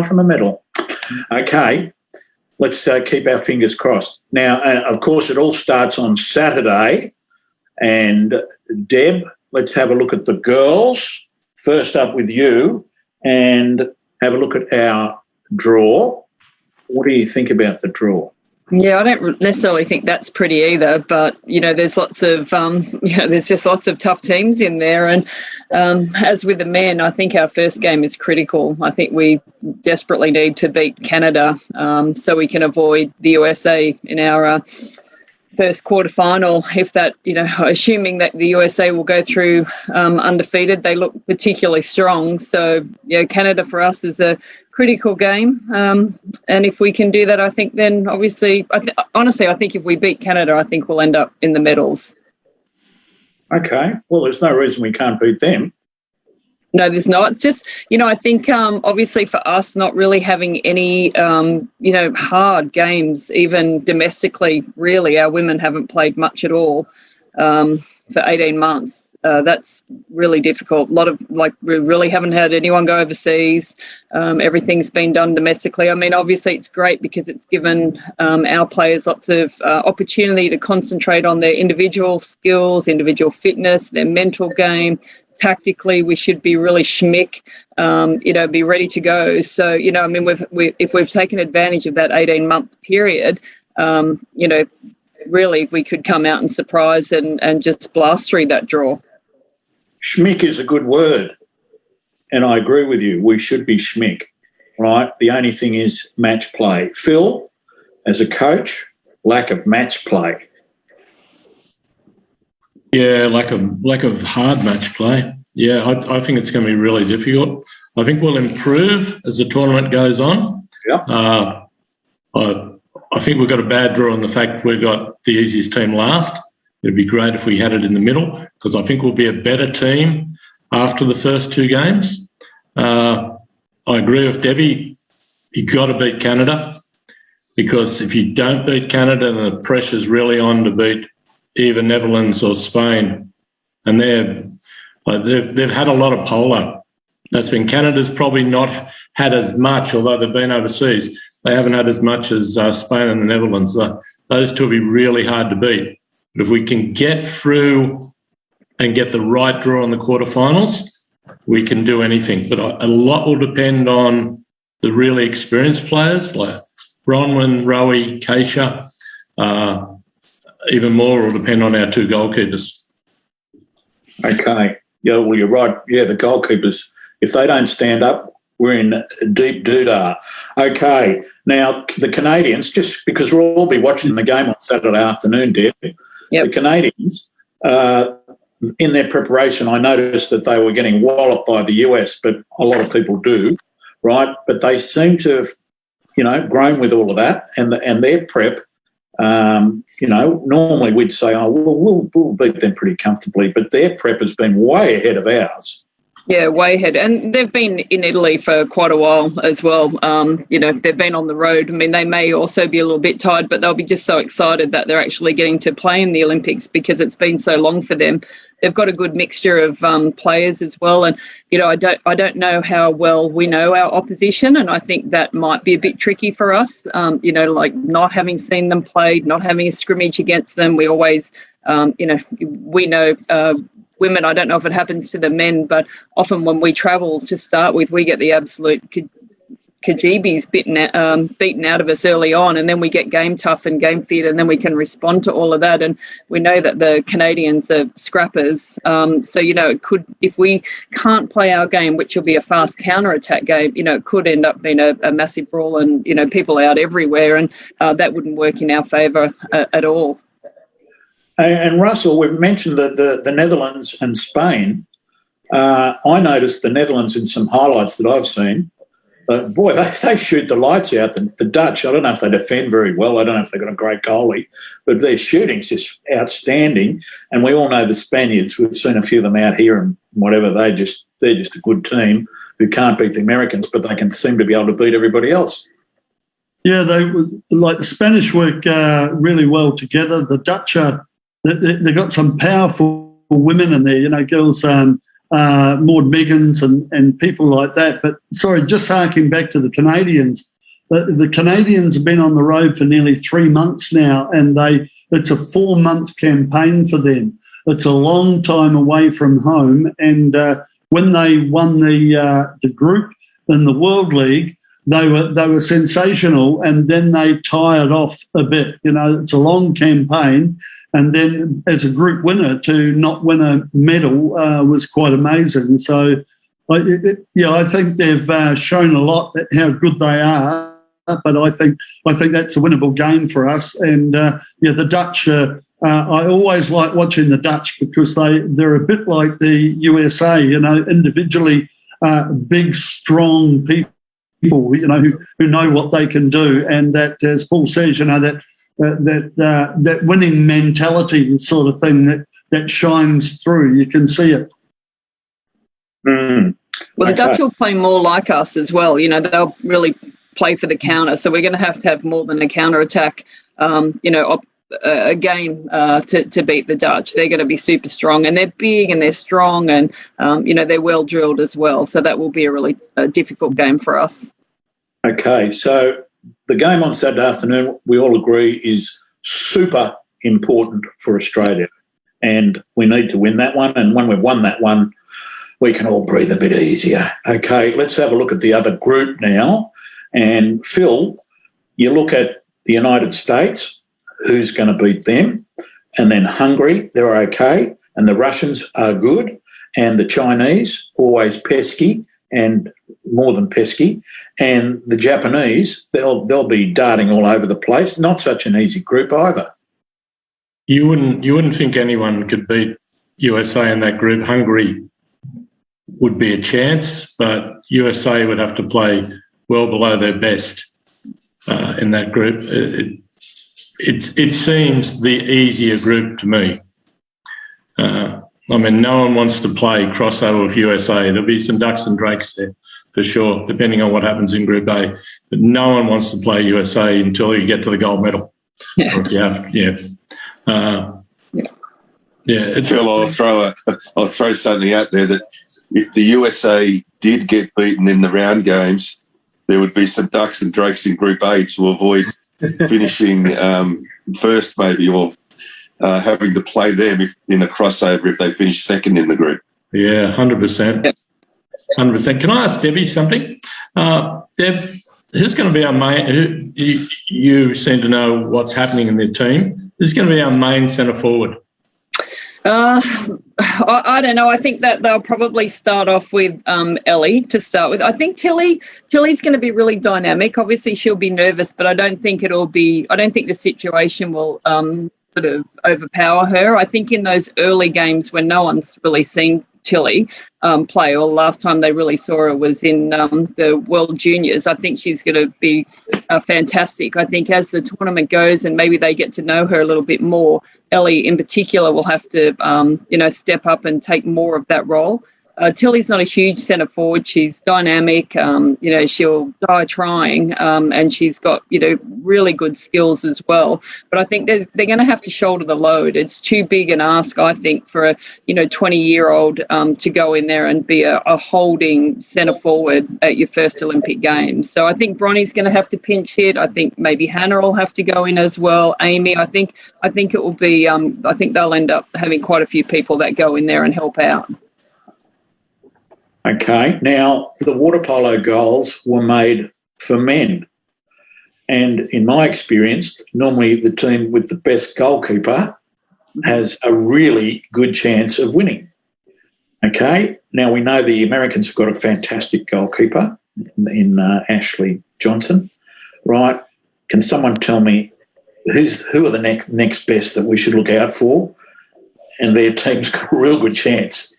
from a medal. Okay, let's keep our fingers crossed. Now, of course, it all starts on Saturday, and Deb, let's have a look at the girls. First up with you, and have a look at our draw. What do you think about the draw? Yeah, I don't necessarily think that's pretty either, but there's lots of there's just lots of tough teams in there, and as with the men, I think our first game is critical. I think we desperately need to beat Canada so we can avoid the USA in our first quarterfinal. If that, assuming that the USA will go through undefeated, they look particularly strong. So, Canada for us is a critical game. And if we can do that, I think then obviously, honestly, I think if we beat Canada, I think we'll end up in the medals. Okay. Well, there's no reason we can't beat them. No, there's not. It's just, I think obviously for us not really having any, hard games, even domestically, really, our women haven't played much at all for 18 months. That's really difficult. A lot of, we really haven't had anyone go overseas. Everything's been done domestically. I mean, obviously it's great because it's given our players lots of opportunity to concentrate on their individual skills, individual fitness, their mental game. Tactically, we should be really schmick, be ready to go. So, if we've taken advantage of that 18-month period, really we could come out and surprise and just blast through that draw. Schmick is a good word, and I agree with you. We should be schmick, right? The only thing is match play. Phil, as a coach, lack of match play. Yeah, lack of hard match play. Yeah, I think it's going to be really difficult. I think we'll improve as the tournament goes on. Yeah. I think we've got a bad draw on the fact we've got the easiest team last. It'd be great if we had it in the middle, because I think we'll be a better team after the first two games. I agree with Debbie. You've got to beat Canada, because if you don't beat Canada, the pressure's really on to beat either Netherlands or Spain. And they've had a lot of polo. That's been Canada's probably not had as much, although they've been overseas. They haven't had as much as Spain and the Netherlands. Those two will be really hard to beat. But if we can get through and get the right draw in the quarterfinals, we can do anything. But a lot will depend on the really experienced players like Bronwyn, Rowie, Keisha. Even more will depend on our two goalkeepers. Okay. Yeah, well, you're right. Yeah, the goalkeepers, if they don't stand up, we're in deep doodah. Okay. Now, the Canadians, just because we'll all be watching the game on Saturday afternoon, Deb, the Canadians, in their preparation, I noticed that they were getting walloped by the US, but a lot of people do, right? But they seem to have, grown with all of that, and their prep, normally we'd say, we'll beat them pretty comfortably, but their prep has been way ahead of ours. Yeah, way ahead. And they've been in Italy for quite a while as well. They've been on the road. I mean, they may also be a little bit tired, but they'll be just so excited that they're actually getting to play in the Olympics because it's been so long for them. They've got a good mixture of players as well. And, I don't know how well we know our opposition, and I think that might be a bit tricky for us, like not having seen them play, not having a scrimmage against them. We always, we know women, I don't know if it happens to the men, but often when we travel to start with, we get the absolute kajeebies beaten out of us early on, and then we get game tough and game fit, and then we can respond to all of that. And we know that the Canadians are scrappers. So, it could, if we can't play our game, which will be a fast counter-attack game, it could end up being a massive brawl and, people out everywhere, and that wouldn't work in our favour at all. And Russell, we've mentioned the Netherlands and Spain. I noticed the Netherlands in some highlights that I've seen. Boy, they shoot the lights out. The Dutch, I don't know if they defend very well. I don't know if they've got a great goalie, but their shooting's just outstanding. And we all know the Spaniards. We've seen a few of them out here and whatever. They're just a good team who can't beat the Americans, but they can seem to be able to beat everybody else. Yeah, the Spanish work really well together. The Dutch they got some powerful women in there, girls, Maud Meggans and people like that. But, sorry, just harking back to the Canadians, the Canadians have been on the road for nearly 3 months now, and it's a 4-month campaign for them. It's a long time away from home, and when they won the group in the World League, they were sensational, and then they tired off a bit. It's a long campaign. And then as a group winner to not win a medal was quite amazing. So, I think they've shown a lot that how good they are. But I think that's a winnable game for us. And the Dutch. I always like watching the Dutch because they're a bit like the USA. Individually big, strong people. Who know what they can do, and that, as Paul says, that winning mentality sort of thing that shines through. You can see it. Mm. Well, the Dutch will play more like us as well. They'll really play for the counter. So we're going to have more than a counter attack. A game to beat the Dutch. They're going to be super strong, and they're big and they're strong, and they're well drilled as well. So that will be a really difficult game for us. Okay, so the game on Saturday afternoon, we all agree, is super important for Australia, and we need to win that one. And when we've won that one, we can all breathe a bit easier. Okay, let's have a look at the other group now. And Phil, you look at the United States, who's going to beat them? And then Hungary, they're okay, and the Russians are good, and the Chinese, always pesky and more than pesky, and the Japanese, they'll be darting all over the place. Not such an easy group either. you wouldn't think anyone could beat USA in that group. Hungary would be a chance, but USA would have to play well below their best in that group. It seems the easier group to me. I mean, no one wants to play crossover with USA. There'll be some ducks and drakes there for sure, depending on what happens in Group A. But no one wants to play USA until you get to the gold medal. Yeah. Or if you have, Phil, I'll throw something out there that if the USA did get beaten in the round games, there would be some ducks and drakes in Group A to avoid finishing first, maybe, or having to play them in a crossover if they finish second in the group. Yeah, 100%. 100%. Can I ask Debbie something? Deb, who's going to be our main? You seem to know what's happening in the team. Who's going to be our main centre forward? I don't know. I think that they'll probably start off with Ellie to start with. I think Tilly's going to be really dynamic. Obviously, she'll be nervous, but I don't think the situation will sort of overpower her. I think in those early games when no one's really seen Tilly play, or the last time they really saw her was in the World Juniors, I think she's going to be fantastic. I think as the tournament goes and maybe they get to know her a little bit more, Ellie in particular will have to, step up and take more of that role. Tilly's not a huge centre forward. She's dynamic. She'll die trying, and she's got, really good skills as well. But I think they're going to have to shoulder the load. It's too big an ask, I think, for a 20-year-old to go in there and be a holding centre forward at your first Olympic Games. So I think Bronny's going to have to pinch hit. I think maybe Hannah will have to go in as well. Amy, I think it will be. I think they'll end up having quite a few people that go in there and help out. Okay, now the water polo goals were made for men. And in my experience, normally the team with the best goalkeeper has a really good chance of winning. Okay, now we know the Americans have got a fantastic goalkeeper in Ashley Johnson, right? Can someone tell me who are the next best that we should look out for? And their team's got a real good chance.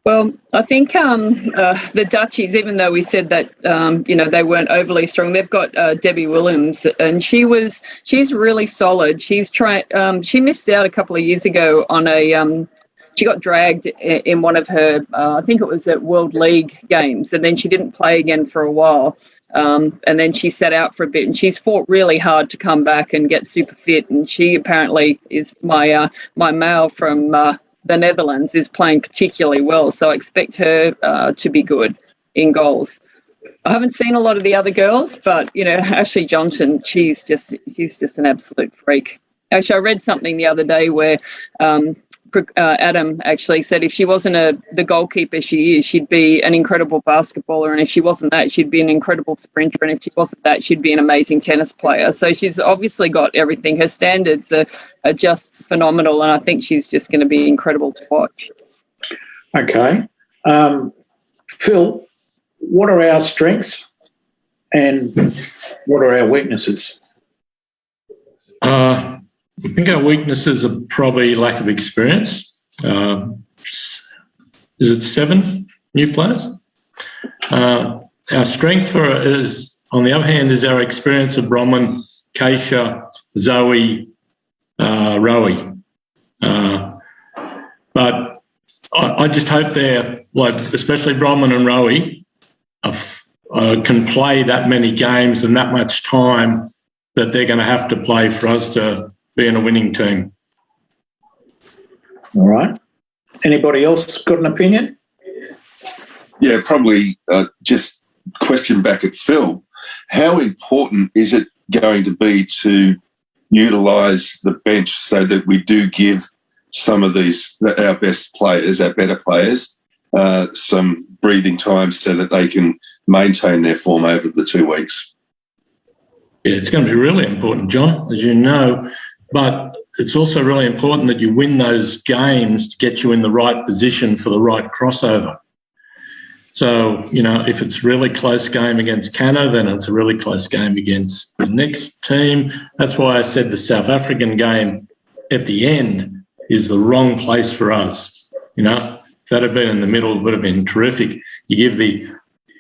Well, I think the Dutchies, even though we said that they weren't overly strong, they've got Debbie Williams, and she's really solid. She missed out a couple of years ago on she got dragged in one of her, I think it was at World League games, and then she didn't play again for a while. And then she sat out for a bit, and she's fought really hard to come back and get super fit. And she apparently is my male from the Netherlands is playing particularly well, so I expect her to be good in goals. I haven't seen a lot of the other girls, but Ashley Johnson, she's just an absolute freak. Actually, I read something the other day where Adam actually said if she wasn't the goalkeeper she is, she'd be an incredible basketballer, and if she wasn't that, she'd be an incredible sprinter, and if she wasn't that, she'd be an amazing tennis player. So she's obviously got everything. Her standards are just phenomenal, and I think she's just going to be incredible to watch. Okay. Phil, what are our strengths and what are our weaknesses? I think our weaknesses are probably lack of experience. Is it 7 new players? Our strength is, on the other hand, is our experience of Bronwyn, Keisha, Zoe, Rowie. But I just hope they're, especially Bronwyn and Rowie, can play that many games and that much time that they're going to have to play for us to be in a winning team. All right. Anybody else got an opinion? Yeah, probably just question back at Phil. How important is it going to be to utilise the bench so that we do give some of our best players, our better players, some breathing time so that they can maintain their form over the 2 weeks? Yeah, it's going to be really important, John, as you know. But it's also really important that you win those games to get you in the right position for the right crossover. So, if it's really close game against Canada, then it's a really close game against the next team. That's why I said the South African game at the end is the wrong place for us. If that had been in the middle, it would have been terrific. You give the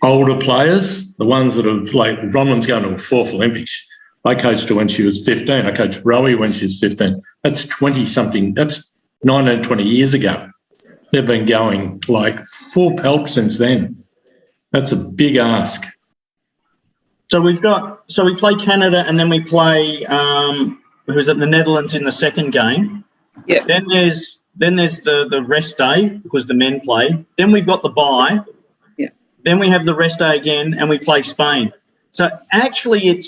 older players, the ones that have, like, Bronwyn's going to a fourth Olympics. I coached her when she was 15. I coached Rowie when she was 15. That's 20-something. That's 19, 20 years ago. They've been going like full pelt since then. That's a big ask. So we play Canada, and then we play who's at the Netherlands in the second game. Yeah. Then there's the rest day because the men play. Then we've got the bye. Yeah. Then we have the rest day again, and we play Spain. So actually,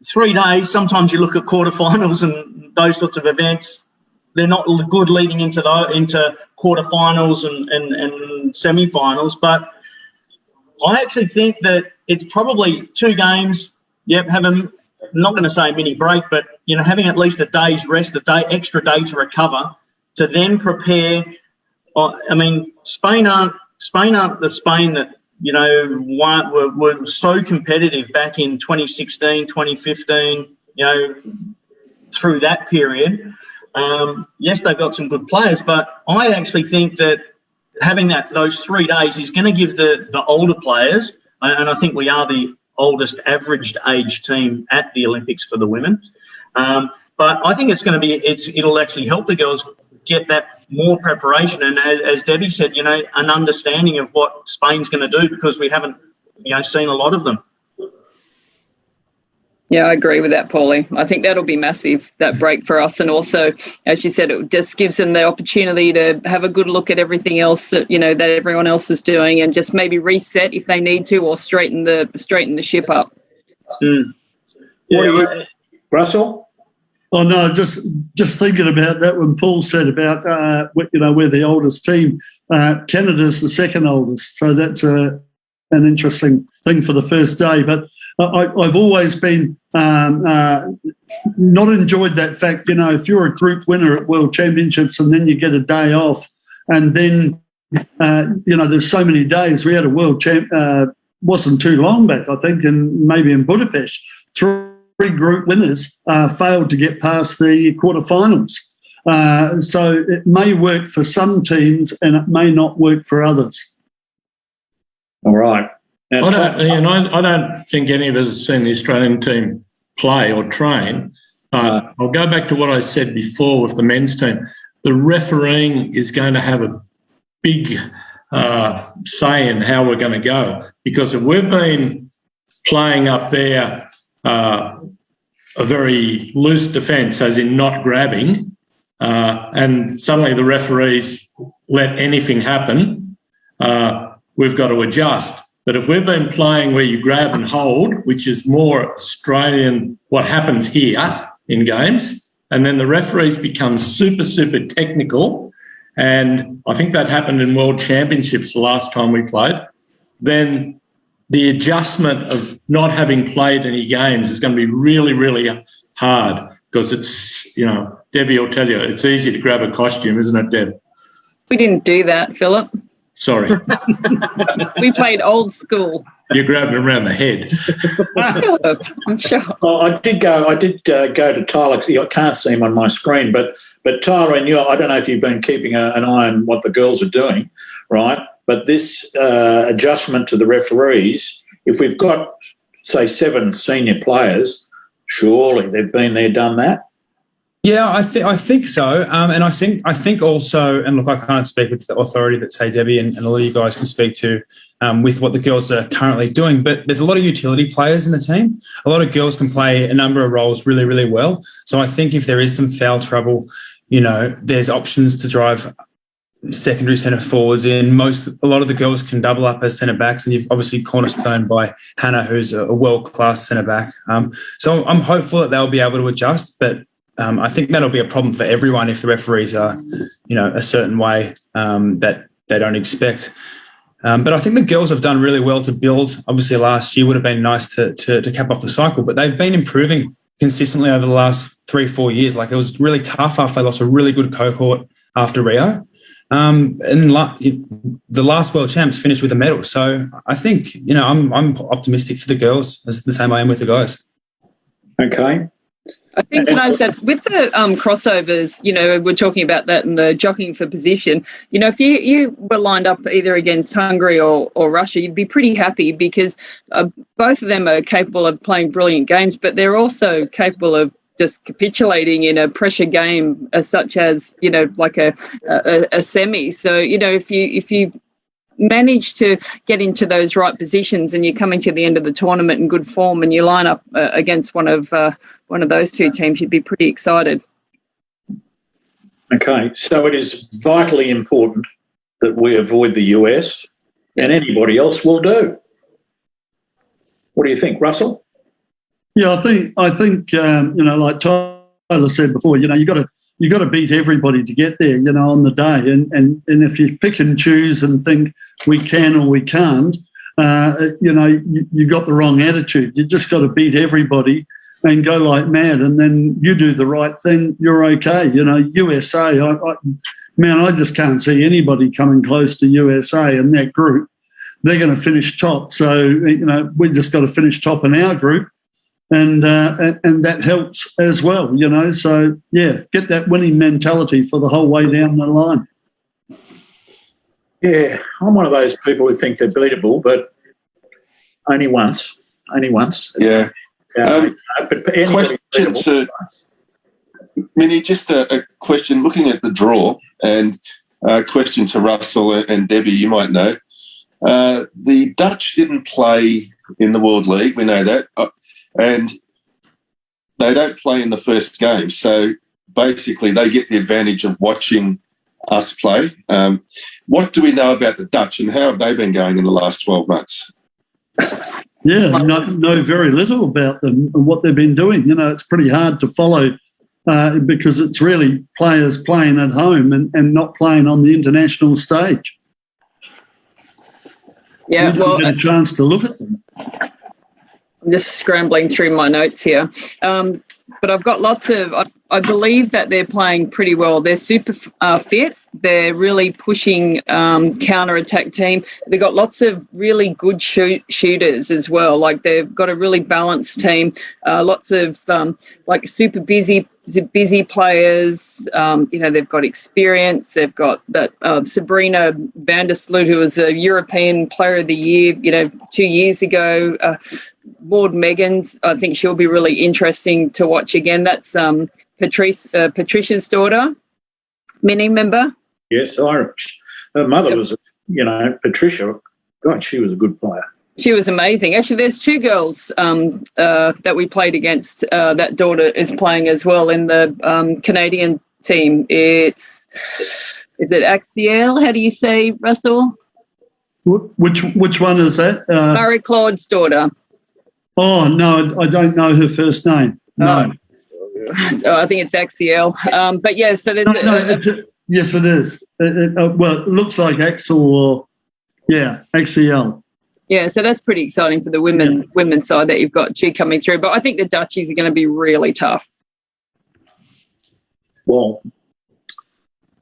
3 days. Sometimes you look at quarterfinals and those sorts of events. They're not good leading into quarterfinals and semi-finals, but I actually think that it's probably 2 games. Yep, have them. I'm not going to say a mini break, but having at least a day's rest, extra day to recover, to then prepare. Spain aren't the Spain that were so competitive back in 2016, 2015. Through that period. Yes, they've got some good players, but I actually think that having those 3 days is going to give the older players, and I think we are the oldest averaged age team at the Olympics for the women. But I think it'll actually help the girls get that more preparation, and as Debbie said, an understanding of what Spain's going to do, because we haven't seen a lot of them. Yeah, I agree with that, Paulie. I think that'll be massive, that break for us. And also, as you said, it just gives them the opportunity to have a good look at everything else that, that everyone else is doing, and just maybe reset if they need to, or straighten the ship up. Mm. What do you, Russell? Oh, no, just thinking about that when Paul said about, we're the oldest team. Canada's the second oldest. So that's an interesting thing for the first day. But I've always been not enjoyed that fact, if you're a group winner at World Championships and then you get a day off, and then, there's so many days. We had a World Champ, wasn't too long back, I think, and maybe in Budapest, 3 group winners failed to get past the quarterfinals. So it may work for some teams and it may not work for others. All right. I don't think any of us have seen the Australian team play or train. I'll go back to what I said before with the men's team. The refereeing is going to have a big say in how we're going to go, because if we've been playing up there a very loose defence, as in not grabbing, and suddenly the referees let anything happen, we've got to adjust. But if we've been playing where you grab and hold, which is more Australian, what happens here in games, and then the referees become super, super technical, and I think that happened in World Championships the last time we played, then the adjustment of not having played any games is going to be really, really hard, because it's, Debbie will tell you, it's easy to grab a costume, isn't it, Deb? We didn't do that, Philip. Sorry. We played old school. You grabbed him around the head. I'm sure. Well, I did go to Tyler. I can't see him on my screen, but Tyler, and I don't know if you've been keeping an eye on what the girls are doing, right? But this adjustment to the referees, if we've got, say, 7 senior players, surely they've been there, done that. Yeah, I think so, and I think also, and look, I can't speak with the authority that, say, Debbie and a lot of you guys can speak to with what the girls are currently doing, but there's a lot of utility players in the team. A lot of girls can play a number of roles really, really well. So I think if there is some foul trouble, there's options to drive secondary centre forwards in. A lot of the girls can double up as centre backs, and you've obviously cornerstoned by Hannah, who's a world-class centre back. So I'm hopeful that they'll be able to adjust, but I think that'll be a problem for everyone if the referees are, a certain way that they don't expect. But I think the girls have done really well to build. Obviously, last year would have been nice to cap off the cycle, but they've been improving consistently over the last 3-4 years. Like, it was really tough after they lost a really good cohort after Rio. And the last world champs finished with a medal. So I think, I'm optimistic for the girls as the same I am with the guys. Okay. I think, can I say, with the crossovers, we're talking about that in the jockeying for position. If you were lined up either against Hungary or Russia, you'd be pretty happy because both of them are capable of playing brilliant games, but they're also capable of just capitulating in a pressure game, such as like a semi. So if you manage to get into those right positions and you're coming to the end of the tournament in good form and you line up against one of those two teams, you'd be pretty excited. Okay, so it is vitally important that we avoid the US, and anybody else will do. What do you think, Russell? Yeah, I think like Tyler said before, you got to beat everybody to get there, on the day. And if you pick and choose and think we can or we can't, you got the wrong attitude. You just got to beat everybody and go like mad, and then you do the right thing, you're okay. USA, I just can't see anybody coming close to USA in that group. They're going to finish top. So, we just got to finish top in our group. And that helps as well, So, yeah, get that winning mentality for the whole way down the line. Yeah, I'm one of those people who think they're beatable, but only once. Yeah. But Question to Minnie, just a question. Looking at the draw, and a question to Russell and Debbie, you might know. The Dutch didn't play in the World League, we know that. And they don't play in the first game. So basically they get the advantage of watching us play. What do we know about the Dutch and how have they been going in the last 12 months? Yeah, know very little about them and what they've been doing. It's pretty hard to follow because it's really players playing at home and not playing on the international stage. Yeah, well, get a chance to look at them. I'm just scrambling through my notes here. But I've got lots of, I believe that they're playing pretty well. They're super fit. They're really pushing counter-attack team. They've got lots of really good shooters as well. Like they've got a really balanced team, lots of like super busy players. They've got experience. They've got that Sabrina van der Sloot, who was a European Player of the Year, 2 years ago. Ward Meggans, I think she'll be really interesting to watch again. That's Patricia's daughter, Minnie, remember? Yes, Irish. Her mother was, Patricia. God, she was a good player. She was amazing. Actually, there's two girls that we played against. That daughter is playing as well in the Canadian team. Is it Axiel? How do you say, Russell? Which one is that? Marie Claude's daughter. Oh, no, I don't know her first name. No. I think it's Axiel. But, yeah, so there's... yes, it is. Well, it looks like Axel or, Axiel. Yeah, so that's pretty exciting for the women's side that you've got two coming through. But I think the Dutchies are going to be really tough. Well,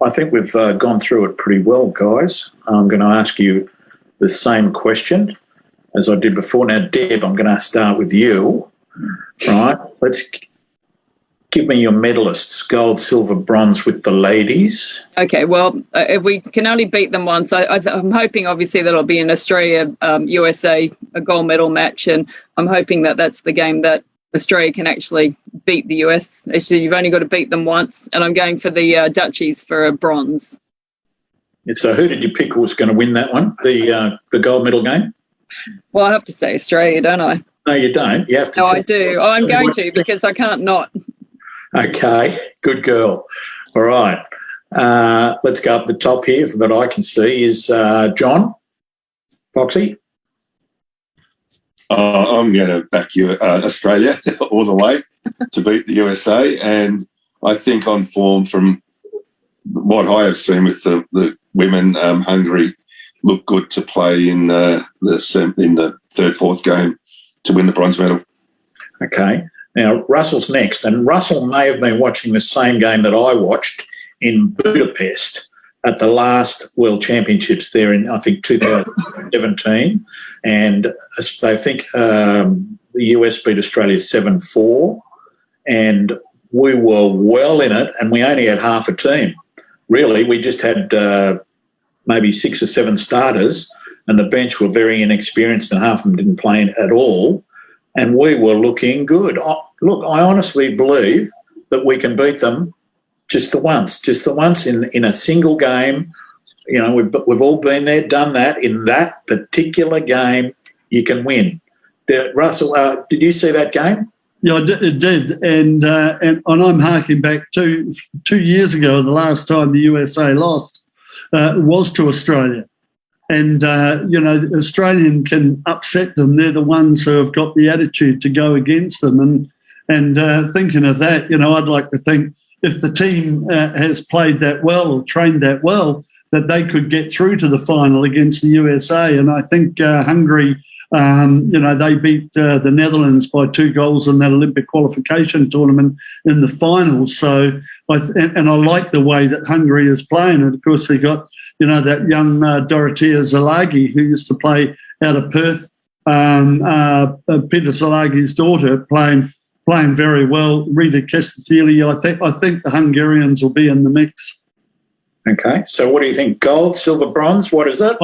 I think we've gone through it pretty well, guys. I'm going to ask you the same question as I did before. Now, Deb, I'm going to start with you. Right? Let's give me your medalists, gold, silver, bronze with the ladies. Okay, well, if we can only beat them once, I'm hoping, obviously, that it'll be an Australia-USA a gold medal match, and I'm hoping that that's the game that Australia can actually beat the US. Actually, you've only got to beat them once, and I'm going for the Dutchies for a bronze. So who did you pick was going to win that one, the gold medal game? Well, I have to say Australia, don't I? No, you don't. You have to. No, I do. Oh, I'm going to because I can't not. Okay, good girl. All right. Let's go up the top here that I can see is John, Foxy. I'm going to back you, Australia, all the way to beat the USA. And I think on form from what I have seen with the women, Hungary look good to play in the third, fourth game to win the bronze medal. Okay. Now, Russell's next, and Russell may have been watching the same game that I watched in Budapest at the last World Championships there in, I think, 2017. And I think the US beat Australia 7-4. And we were well in it, and we only had half a team. Really, we just had maybe 6 or 7 starters, and the bench were very inexperienced, and half of them didn't play at all. And we were looking good. Look, I honestly believe that we can beat them just the once in a single game. You know, we've all been there, done that. In that particular game, you can win. Russell, did you see that game? Yeah, it did, and I'm harking back to 2 years ago. The last time the USA lost was to Australia, and the Australian can upset them. They're the ones who have got the attitude to go against them. And thinking of that, I'd like to think if the team has played that well or trained that well, that they could get through to the final against the USA. And I think Hungary. They beat the Netherlands by 2 goals in that Olympic qualification tournament in the finals. So, I like the way that Hungary is playing. And, of course, they got, that young Dorothea Zalagi who used to play out of Perth, Peter Zalagi's daughter, playing very well. Rita Kesteili, I think the Hungarians will be in the mix. Okay. So what do you think? Gold, silver, bronze? What is it?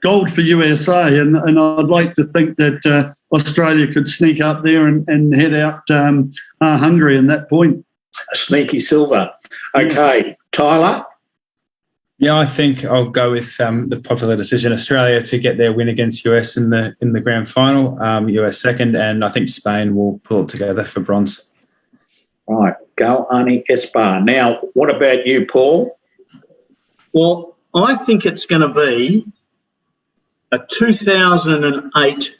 Gold for USA, and I'd like to think that Australia could sneak up there and head out Hungary in that point. A sneaky silver. Okay, Tyler? Yeah, I think I'll go with the popular decision, Australia to get their win against US in the grand final, US second, and I think Spain will pull it together for bronze. Right, go Ani Espar. Now, what about you, Paul? Well, I think it's going to be a 2008,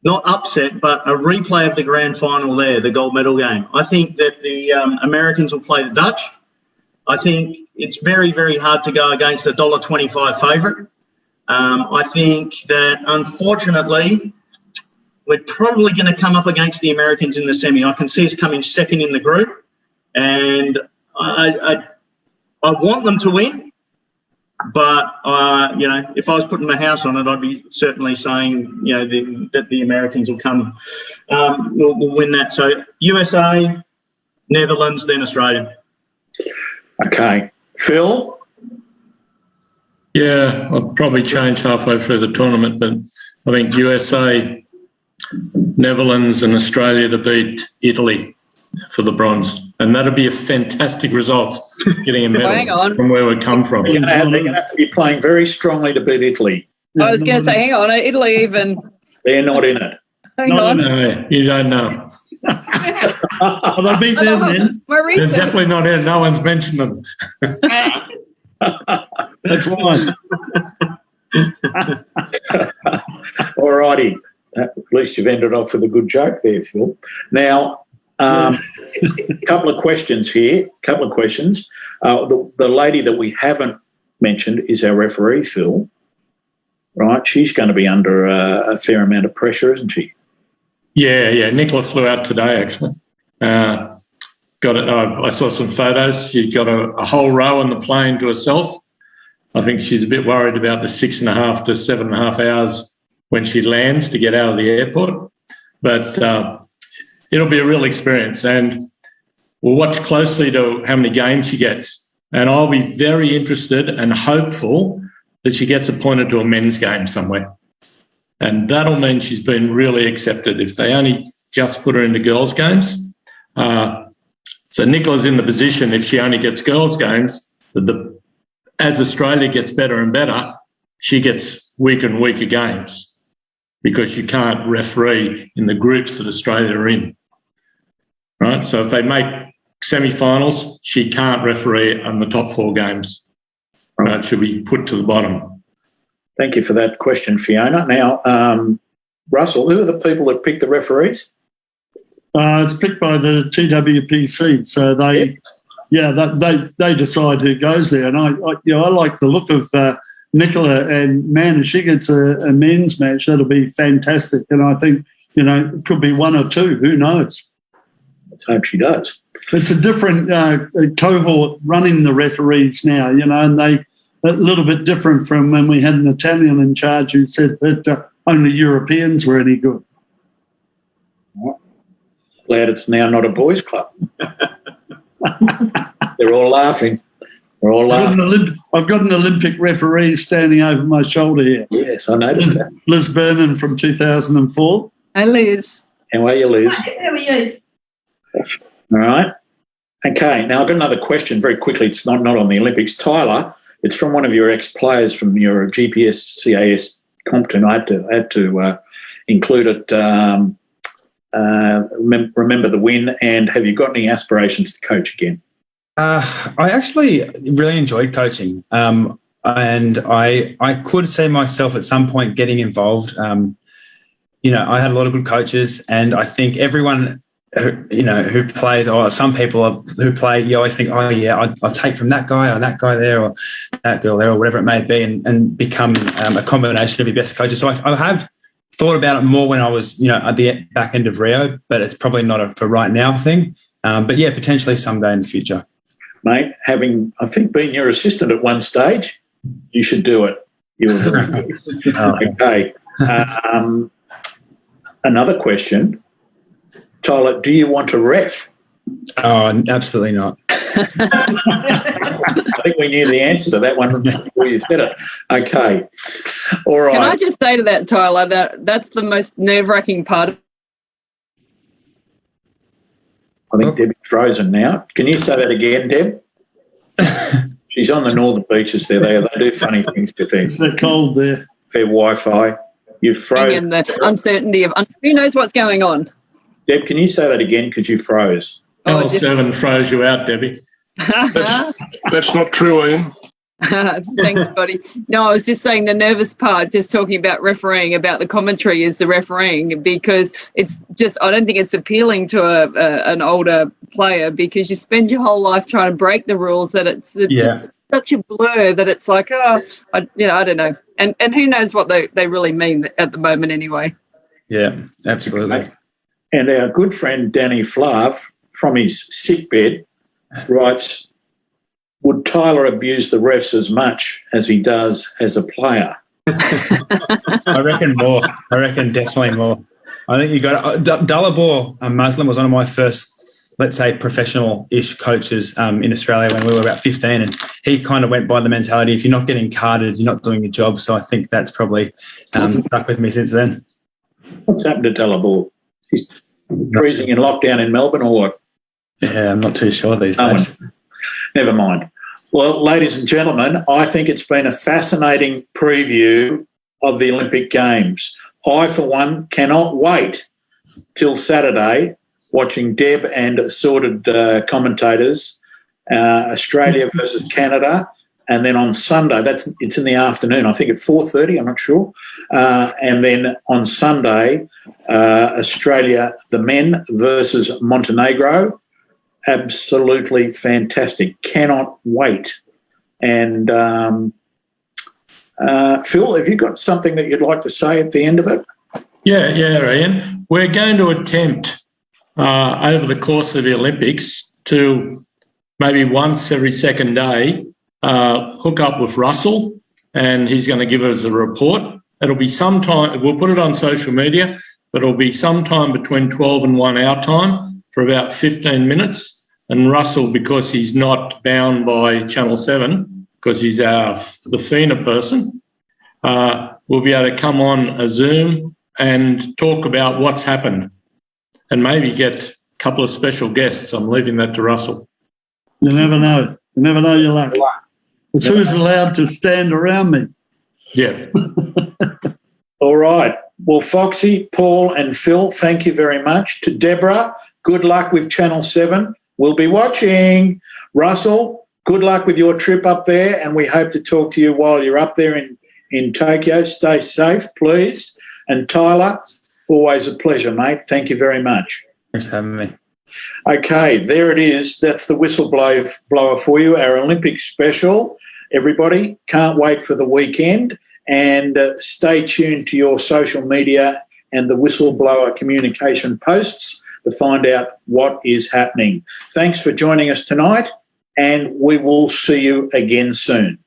not upset, but a replay of the grand final there, the gold medal game. I think that the Americans will play the Dutch. I think it's very, very hard to go against a $1.25 favourite. I think that, unfortunately, we're probably going to come up against the Americans in the semi. I can see us coming second in the group, and I want them to win. But, if I was putting my house on it, I'd be certainly saying, that the Americans will come, will win that. So USA, Netherlands, then Australia. Okay. Phil? Yeah, I'll probably change halfway through the tournament, but I think USA, Netherlands and Australia to beat Italy for the bronze. And that'd be a fantastic result, getting a medal from where we come from. They're going to have to be playing very strongly to beat Italy. I was going to say, hang on, Italy even... They're not in it. Hang on. No, you don't know. Well, they'll beat them then. They're definitely not in. No one's mentioned them. That's why. All righty. At least you've ended off with a good joke there, Phil. Now, a couple of questions here. The lady that we haven't mentioned is our referee, Phil. Right? She's going to be under a fair amount of pressure, isn't she? Yeah. Nicola flew out today, actually. I saw some photos. She's got a whole row on the plane to herself. I think she's a bit worried about the 6.5 to 7.5 hours when she lands to get out of the airport. But it'll be a real experience, and we'll watch closely to how many games she gets. And I'll be very interested and hopeful that she gets appointed to a men's game somewhere. And that'll mean she's been really accepted. If they only just put her into girls' games, so Nicola's in the position, if she only gets girls' games, as Australia gets better and better, she gets weaker and weaker games because you can't referee in the groups that Australia are in. Right? So if they make semi-finals, she can't referee on the top 4 games. Right? She'll be put to the bottom. Thank you for that question, Fiona. Now, Russell, who are the people that pick the referees? It's picked by the TWPC, so they decide who goes there. And I like the look of Nicola, and man, if she gets a men's match, that'll be fantastic. And I think it could be 1 or 2. Who knows? Let's hope she does. It's a different cohort running the referees now, and they a little bit different from when we had an Italian in charge who said that only Europeans were any good. Glad it's now not a boys' club. They're all laughing. We're all laughing. I've got an Olympic referee standing over my shoulder here. Yes, I noticed that. Liz Berman from 2004. Hi, Liz. How are you, Liz? How are you? All right. Okay, now I've got another question very quickly. It's not on the Olympics. Tyler, it's from one of your ex-players from your GPS CAS Compton. I had to include it. Remember the win, and have you got any aspirations to coach again? I actually really enjoyed coaching, and I could see myself at some point getting involved. I had a lot of good coaches, and I think everyone who plays, or some people who play, you always think, oh yeah, I'll take from that guy or that guy there or that girl there or whatever it may be, and become a combination of your best coaches. So I have thought about it more when I was, at the back end of Rio, but it's probably not a for right now thing. But yeah, potentially someday in the future. Mate, having, I think, been your assistant at one stage, you should do it. Okay. Another question. Tyler, do you want to ref? Oh, absolutely not. I think we knew the answer to that one before you said it. Okay. All right. Can I just say to that, Tyler, that's the most nerve-wracking part. I think Debbie's frozen now. Can you say that again, Deb? She's on the northern beaches there. They do funny things with They're cold there. their Wi-Fi. You've frozen. And the uncertainty of who knows what's going on. Deb, can you say that again because you froze? L7 froze you out, Debbie. That's not true, Ian. Thanks, buddy. No, I was just saying the nervous part, just talking about refereeing, about the commentary is the refereeing, because it's just, I don't think it's appealing to an older player, because you spend your whole life trying to break the rules, that it's just such a blur that it's like, I don't know. And who knows what they really mean at the moment anyway. Yeah, absolutely. And our good friend Danny Flav, from his sickbed, writes, would Tyler abuse the refs as much as he does as a player? I reckon more. I reckon definitely more. I think you got Dalibor Muslim was one of my first, let's say, professional-ish coaches in Australia when we were about 15, and he kind of went by the mentality, if you're not getting carded, you're not doing your job. So I think that's probably stuck with me since then. What's happened to Dalibor? He's freezing in lockdown in Melbourne or what? Yeah, I'm not too sure these days. Never mind. Well, ladies and gentlemen, I think it's been a fascinating preview of the Olympic Games. I, for one, cannot wait till Saturday watching Deb and assorted commentators, Australia versus Canada, and then on Sunday, it's in the afternoon, I think at 4:30, I'm not sure, and then on Sunday, Australia, the men versus Montenegro. Absolutely fantastic. Cannot wait. And Phil, have you got something that you'd like to say at the end of it? Yeah, Ian. We're going to attempt over the course of the Olympics to maybe once every second day hook up with Russell, and he's going to give us a report. It'll be sometime, we'll put it on social media, but it'll be sometime between 12 and 1 our time for about 15 minutes. And Russell, because he's not bound by Channel 7, because he's the FINA person, will be able to come on a Zoom and talk about what's happened and maybe get a couple of special guests. I'm leaving that to Russell. You never know. You never know your luck. It's who's allowed to stand around me. Yeah. All right. Well, Foxy, Paul and Phil, thank you very much. To Deborah, good luck with Channel 7. We'll be watching. Russell, good luck with your trip up there, and we hope to talk to you while you're up there in Tokyo. Stay safe, please. And Tyler, always a pleasure, mate. Thank you very much. Thanks for having me. Okay, there it is. That's the whistleblower for you, our Olympic special. Everybody, can't wait for the weekend, and stay tuned to your social media and the whistleblower communication posts to find out what is happening. Thanks for joining us tonight, and we will see you again soon.